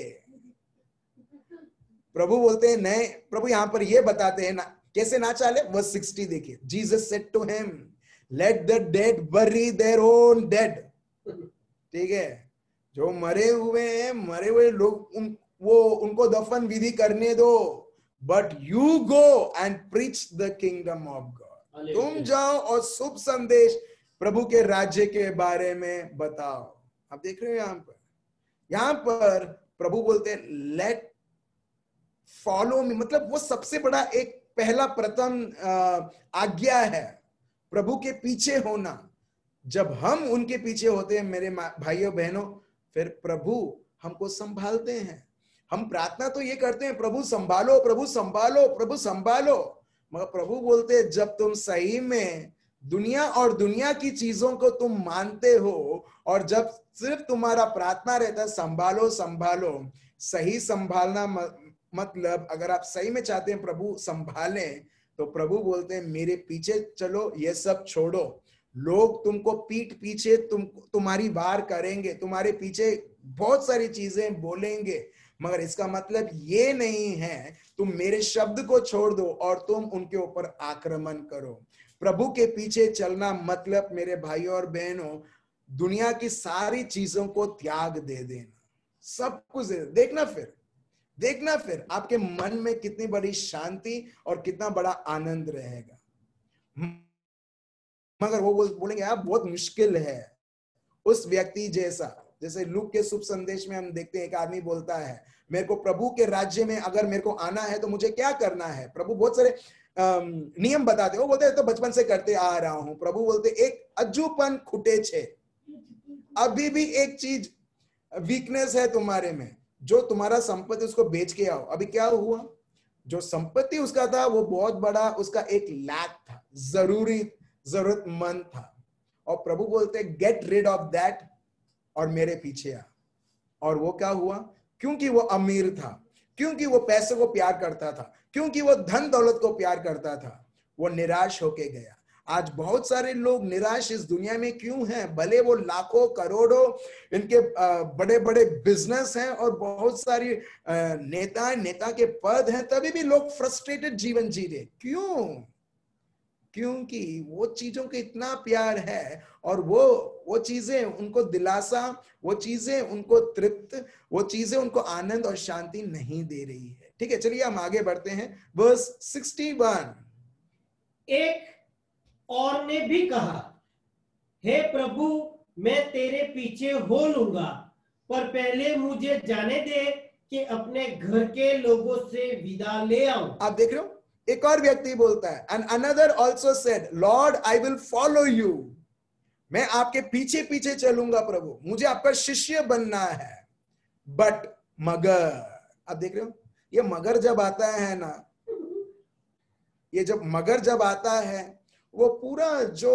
प्रभु बोलते हैं नहीं। प्रभु यहां पर ये बताते हैं ना कैसे ना चाले। वर्स 60 देखिए, Jesus said to him, let the dead bury their own dead. ठीक है, जो मरे हुए हैं, मरे हुए लोग उनको दफन विधि करने दो, but you go and preach the kingdom of God. तुम जाओ और शुभ संदेश प्रभु के राज्य के बारे में बताओ। आप देख रहे हो यहां पर प्रभु बोलते हैं लेट फॉलो मी, मतलब वो सबसे बड़ा एक पहला प्रथम आज्ञा है प्रभु के पीछे होना। जब हम उनके पीछे होते हैं मेरे भाइयों बहनों, फिर प्रभु हमको संभालते हैं। हम प्रार्थना तो ये करते हैं, प्रभु संभालो, प्रभु संभालो, प्रभु संभालो, मगर प्रभु बोलते हैं जब तुम सही में दुनिया और दुनिया की चीजों को तुम मानते हो, और जब सिर्फ तुम्हारा प्रार्थना रहता है संभालो संभालो, सही संभालना मतलब अगर आप सही में चाहते हैं प्रभु संभालें, तो प्रभु बोलते हैं मेरे पीछे चलो, ये सब छोड़ो। लोग तुमको पीठ पीछे तुम्हारी वार करेंगे, तुम्हारे पीछे बहुत सारी चीजें बोलेंगे, मगर इसका मतलब ये नहीं है तुम मेरे शब्द को छोड़ दो और तुम उनके ऊपर आक्रमण करो। प्रभु के पीछे चलना मतलब मेरे भाइयों और बहनों दुनिया की सारी चीजों को त्याग दे देना, सब कुछ देखना फिर आपके मन में कितनी बड़ी शांति और कितना बड़ा आनंद रहेगा। मगर वो बोलेंगे आप बहुत मुश्किल है उस व्यक्ति जैसा। जैसे लूक के शुभ संदेश में हम देखते हैं एक आदमी बोलता है मेरे को प्रभु के राज्य में अगर मेरे को आना है तो मुझे क्या करना है। प्रभु बहुत सारे नियम बताते, वो बोलते तो बचपन से करते आ रहा हूं। प्रभु बोलते एक अजूपन खुटे छे, अभी भी एक चीज वीकनेस है तुम्हारे में, जो तुम्हारा संपत्ति उसको बेच के आओ। अभी क्या हुआ, जो संपत्ति उसका था वो बहुत बड़ा उसका एक लैक था, जरूरतमंद था, और प्रभु बोलते गेट रिड ऑफ दैट और मेरे पीछे आ। और वो क्या हुआ, क्योंकि वो अमीर था, क्योंकि वो पैसे को प्यार करता था, क्योंकि वो धन दौलत को प्यार करता था, वो निराश होके गया। आज बहुत सारे लोग निराश इस दुनिया में क्यों हैं? भले वो लाखों करोड़ों इनके बड़े बड़े बिजनेस हैं और बहुत सारी नेता के पद हैं, तभी भी लोग फ्रस्ट्रेटेड जीवन जी रहे। क्यों? क्योंकि वो चीजों के इतना प्यार है और वो चीजें उनको दिलासा, वो चीजें उनको तृप्त, वो चीजें उनको आनंद और शांति नहीं दे रही है। ठीक है, चलिए हम आगे बढ़ते हैं। वर्स 61, एक और ने भी कहा, हे प्रभु मैं तेरे पीछे हो लूंगा, पर पहले मुझे जाने दे कि अपने घर के लोगों से विदा ले आऊं। आप देख रहे हो, एक और व्यक्ति बोलता है, and another also said Lord I will follow you, मैं आपके पीछे पीछे चलूंगा प्रभु, मुझे आपका शिष्य बनना है। बट मगर, आप देख रहे हो, ये मगर जब आता है ना, ये जब मगर जब आता है, वो पूरा जो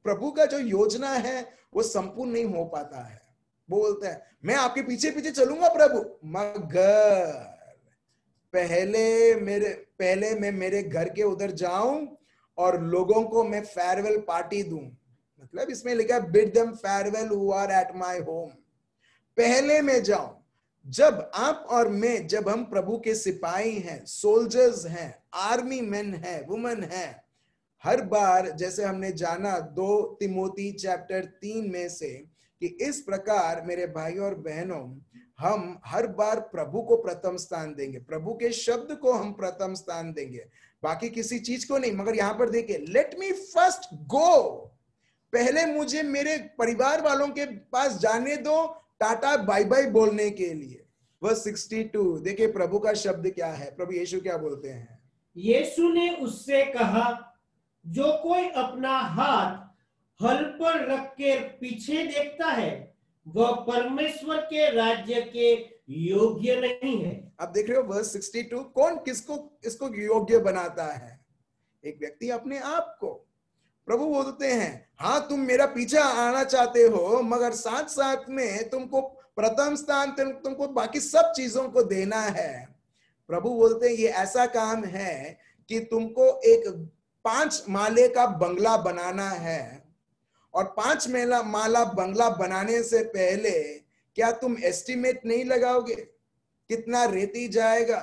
प्रभु का जो योजना है वो संपूर्ण नहीं हो पाता है। वो बोलता है मैं आपके पीछे पीछे चलूंगा प्रभु, मगर पहले मैं मेरे घर के उधर जाऊं और लोगों को मैं फेयरवेल पार्टी दूं। मतलब इसमें लिखा है bid them farewell who are at my home. पहले मैं जाऊं। जब आप और मैं, जब हम प्रभु के सिपाही हैं, सोल्जर्स हैं, आर्मी मैन हैं, वुमेन हैं, हर बार जैसे हमने जाना 2 तिमोथी चैप्टर 3 में से कि इस प्रकार मेरे भाइयों और बहनों हम हर बार प्रभु को प्रथम स्थान देंगे, प्रभु के शब्द को हम प्रथम स्थान देंगे, बाकी किसी चीज को नहीं। मगर यहां पर देखिए, लेट मी फर्स्ट गो, पहले मुझे मेरे परिवार वालों के पास जाने दो टाटा बाय बाय बोलने के लिए। वर्स 62 देखिए प्रभु का शब्द क्या है, प्रभु यीशु क्या बोलते हैं। यीशु ने उससे कहा, जो कोई अपना हाथ हल पर रख के पीछे देखता है वह परमेश्वर के राज्य के योग्य नहीं है। अब देख रहे हो वर्स 62, कौन किसको इसको योग्य बनाता है? एक व्यक्ति अपने आप को। प्रभु बोलते हैं, हाँ तुम मेरा पीछा आना चाहते हो, मगर साथ साथ में तुमको प्रथम स्थान, तुमको बाकी सब चीजों को देना है। प्रभु बोलते हैं ये ऐसा काम है कि तुमको एक 5 माले का बंगला बनाना है, और 5 माला बंगला बनाने से पहले क्या तुम एस्टिमेट नहीं लगाओगे? कितना रेती जाएगा,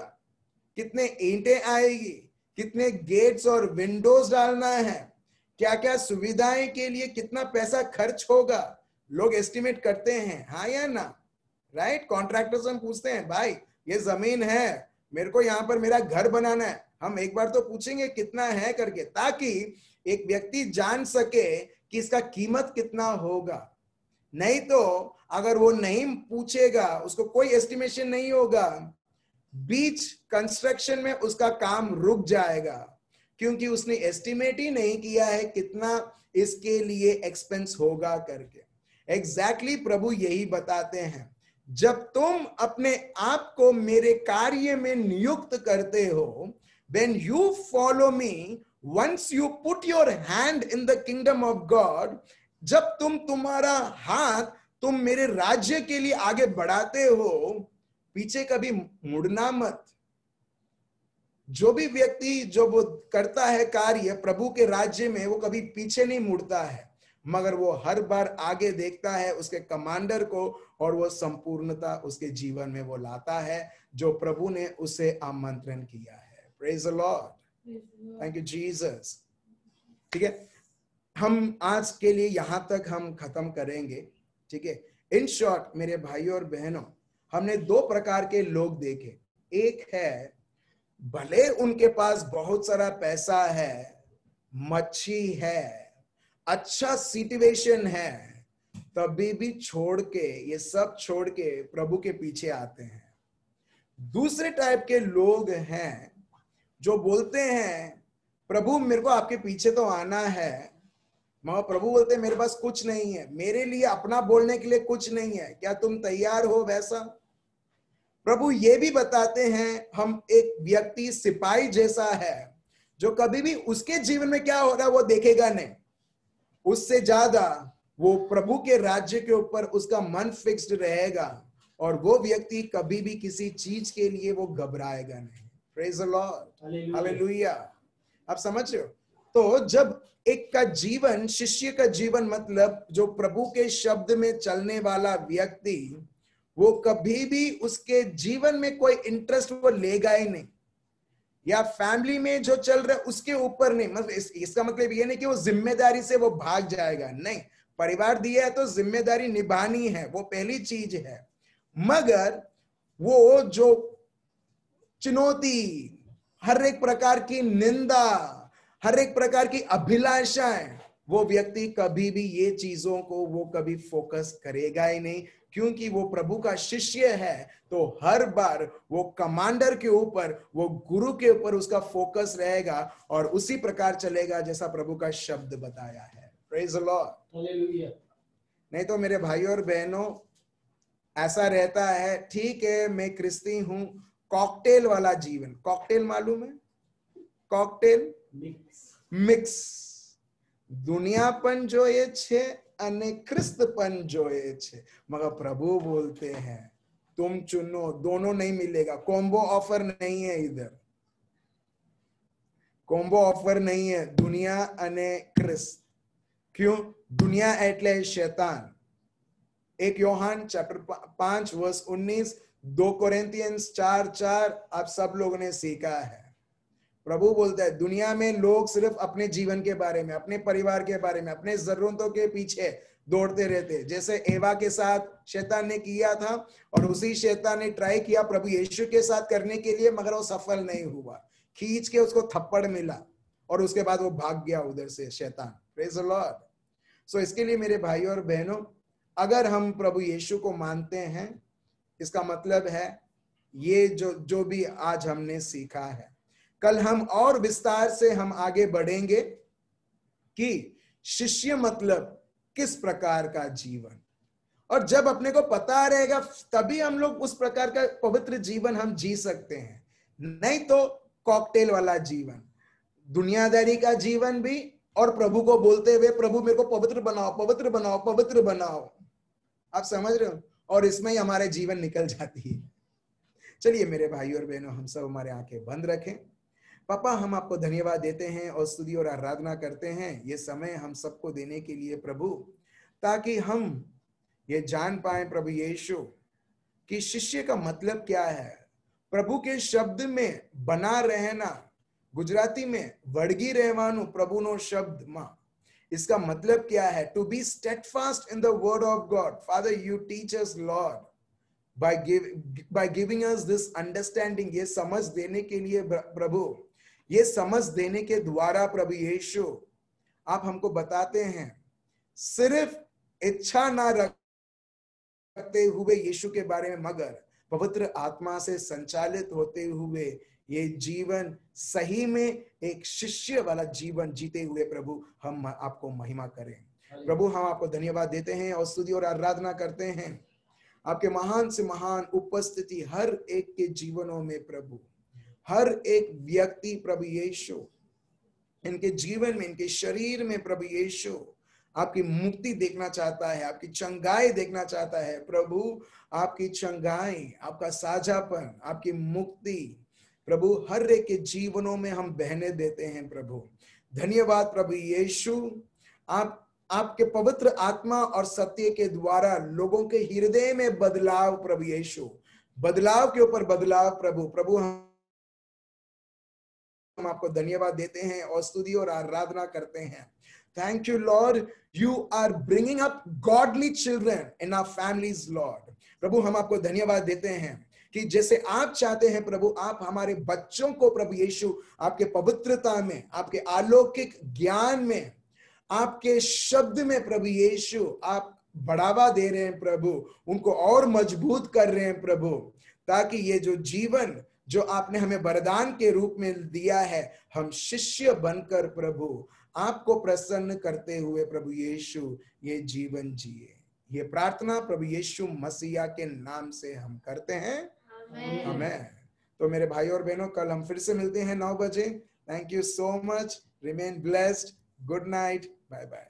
कितने ईंटें आएगी, कितने गेट्स और विंडोज डालना है, क्या क्या सुविधाएं के लिए कितना पैसा खर्च होगा, लोग एस्टिमेट करते हैं, हाँ या ना? राइट? कॉन्ट्रैक्टर्स हम पूछते हैं, भाई ये जमीन है, मेरे को यहाँ पर मेरा घर बनाना है, हम एक बार तो पूछेंगे कितना है करके, ताकि एक व्यक्ति जान सके कि इसका कीमत कितना होगा। नहीं तो अगर वो नहीं पूछेगा, उसको कोई एस्टिमेशन नहीं होगा, बीच कंस्ट्रक्शन में उसका काम रुक जाएगा, क्योंकि उसने एस्टिमेट ही नहीं किया है कितना इसके लिए एक्सपेंस होगा करके। एग्जैक्टली प्रभु यही बताते हैं, जब तुम अपने आप को मेरे कार्य में नियुक्त करते हो, when you follow me, once you put your hand in the kingdom of God, जब तुम्हारा हाथ तुम मेरे राज्य के लिए आगे बढ़ाते हो, पीछे कभी मुड़ना मत। जो भी व्यक्ति जो वो करता है कार्य प्रभु के राज्य में, वो कभी पीछे नहीं मुड़ता है, मगर वो हर बार आगे देखता है उसके कमांडर को, और वो संपूर्णता उसके जीवन में वो लाता है जो प्रभु ने उसे आमंत्रण किया है। Praise the Lord. Thank you Jesus. ठीक है, हम आज के लिए यहां तक हम खत्म करेंगे। ठीक है, इन शॉर्ट मेरे भाइयों और बहनों, हमने 2 प्रकार के लोग देखे। एक है, भले उनके पास बहुत सारा पैसा है, मच्छी है, अच्छा सिचुएशन है, तभी भी छोड़ के, ये सब छोड़ के प्रभु के पीछे आते हैं। दूसरे टाइप के लोग हैं जो बोलते हैं, प्रभु मेरे को आपके पीछे तो आना है, मगर प्रभु बोलते हैं मेरे पास कुछ नहीं है, मेरे लिए अपना बोलने के लिए कुछ नहीं है, क्या तुम तैयार हो वैसा? प्रभु ये भी बताते हैं, हम एक व्यक्ति सिपाही जैसा है जो कभी भी उसके जीवन में क्या हो रहा है वो देखेगा नहीं, उससे ज्यादा वो प्रभु के राज्य के ऊपर उसका मन फिक्स्ड रहेगा, और वो व्यक्ति कभी भी किसी चीज के लिए वो घबराएगा नहीं। Praise the Lord. हालेलुया। आप समझ रहे हो? तो जब एक का जीवन, शिष्य का जीवन मतलब जो प्रभु के शब्द में चलने वाला व्यक्ति, वो कभी भी उसके जीवन में कोई इंटरेस्ट वो लेगा ही नहीं, या फैमिली में जो चल रहा है उसके ऊपर नहीं। मतलब इसका मतलब ये नहीं कि वो जिम्मेदारी से वो भाग जाएगा, नहीं, परिवार दिया है तो जिम्मेदारी निभानी है, वो पहली चीज है। मगर वो जो चुनौती, हर एक प्रकार की निंदा, हर एक प्रकार की अभिलाषाएं, वो व्यक्ति कभी भी ये चीजों को वो कभी फोकस करेगा ही नहीं, क्योंकि वो प्रभु का शिष्य है। तो हर बार वो कमांडर के ऊपर, वो गुरु के ऊपर उसका फोकस रहेगा, और उसी प्रकार चलेगा जैसा प्रभु का शब्द बताया है। Praise the Lord, hallelujah. नहीं तो मेरे भाइयों और बहनों, ऐसा रहता है, ठीक है मैं क्रिस्ती हूं, कॉकटेल वाला जीवन। कॉकटेल मालूम है? कॉकटेल मिक्स, दुनियापन જોઈએ છે અને ખ્રિસ્તપન જોઈએ છે, मगर प्रभु बोलते हैं तुम चुनो, दोनों नहीं मिलेगा, कॉम्बो ऑफर नहीं है, इधर कॉम्बो ऑफर नहीं है, दुनिया અને ख्रिस्त। क्यों? दुनिया એટલે शैतान। 1 यूहन्ना चैप्टर 5 वर्स 19, 2 कोरिन्थियंस 4:4 आप सब लोगों ने सीखा है। प्रभु बोलता है दुनिया में लोग सिर्फ अपने जीवन के बारे में, अपने परिवार के बारे में, अपने जरूरतों के पीछे दौड़ते रहते, जैसे एवा के साथ शैतान ने किया था, और उसी शैतान ने ट्राई किया प्रभु यीशु के साथ करने के लिए, मगर वो सफल नहीं हुआ। खींच के उसको थप्पड़ मिला और उसके बाद वो भाग गया उधर से शैतान। Praise the Lord. सो इसके लिए मेरे भाइयों और बहनों, अगर हम प्रभु यीशु को मानते हैं, इसका मतलब है ये जो भी आज हमने सीखा है, कल हम और विस्तार से हम आगे बढ़ेंगे कि शिष्य मतलब किस प्रकार का जीवन, और जब अपने को पता रहेगा तभी हम लोग उस प्रकार का पवित्र जीवन हम जी सकते हैं। नहीं तो कॉकटेल वाला जीवन, दुनियादारी का जीवन भी, और प्रभु को बोलते हुए प्रभु मेरे को पवित्र बनाओ, पवित्र बनाओ, पवित्र बनाओ। आप समझ रहे हो? और इसमें ही हमारे जीवन निकल जाती है। चलिए मेरे भाइयों और बहनों, हम सब हमारे आंखें बंद रखें। पापा, हम आपको धन्यवाद देते हैं और स्तुति और आराधना करते हैं ये समय हम सबको देने के लिए प्रभु, ताकि हम ये जान पाए प्रभु यीशु कि शिष्य का मतलब क्या है। प्रभु के शब्द में बना रहना, गुजराती में वड़गी रहवानु प्रभुनो शब्द मां, इसका मतलब क्या है? To be steadfast in the word of God. Father, you teach us Lord by giving us this understanding, ये समझ देने के लिए प्रभु, ये समझ देने के द्वारा प्रभु यीशु आप हमको बताते हैं सिर्फ इच्छा ना रखते हुए यीशु के बारे में, मगर पवित्र आत्मा से संचालित होते हुए ये जीवन सही में एक शिष्य वाला जीवन जीते हुए प्रभु हम आपको महिमा करें। प्रभु, हम आपको धन्यवाद देते हैं और स्तुति और आराधना करते हैं आपके महान से महान उपस्थिति हर एक के जीवनों में प्रभु। हर एक व्यक्ति प्रभु यीशु इनके जीवन में, इनके शरीर में प्रभु यीशु आपकी मुक्ति देखना चाहता है, आपकी चंगाई देखना चाहता है प्रभु। आपकी चंगाई, आपका साझापन, आपकी मुक्ति प्रभु हर एक के जीवनों में हम बहने देते हैं प्रभु। धन्यवाद प्रभु यीशु, आपके पवित्र आत्मा और सत्य के द्वारा लोगों के हृदय में बदलाव प्रभु यीशु, बदलाव के ऊपर बदलाव प्रभु हम आपको धन्यवाद देते हैं और स्तुति और आराधना करते हैं। Thank you Lord, you are bringing up godly children in our families Lord. प्रभु, हम आपको धन्यवाद देते हैं कि जैसे आप चाहते हैं प्रभु, आप हमारे बच्चों को प्रभु यीशु आपके पवित्रता में, आपके अलौकिक ज्ञान में, आपके शब्द में प्रभु यीशु आप बढ़ावा दे रहे हैं प्रभु, उनको और मजबूत कर रहे हैं प्रभु, ताकि ये जो जीवन जो आपने हमें वरदान के रूप में दिया है, हम शिष्य बनकर प्रभु आपको प्रसन्न करते हुए प्रभु यीशु ये जीवन जिए। ये प्रार्थना प्रभु यीशु मसीहा के नाम से हम करते हैं, आमीन। तो मेरे भाई और बहनों, कल हम फिर से मिलते हैं 9 बजे। Thank you so much, remain blessed, good night, bye bye.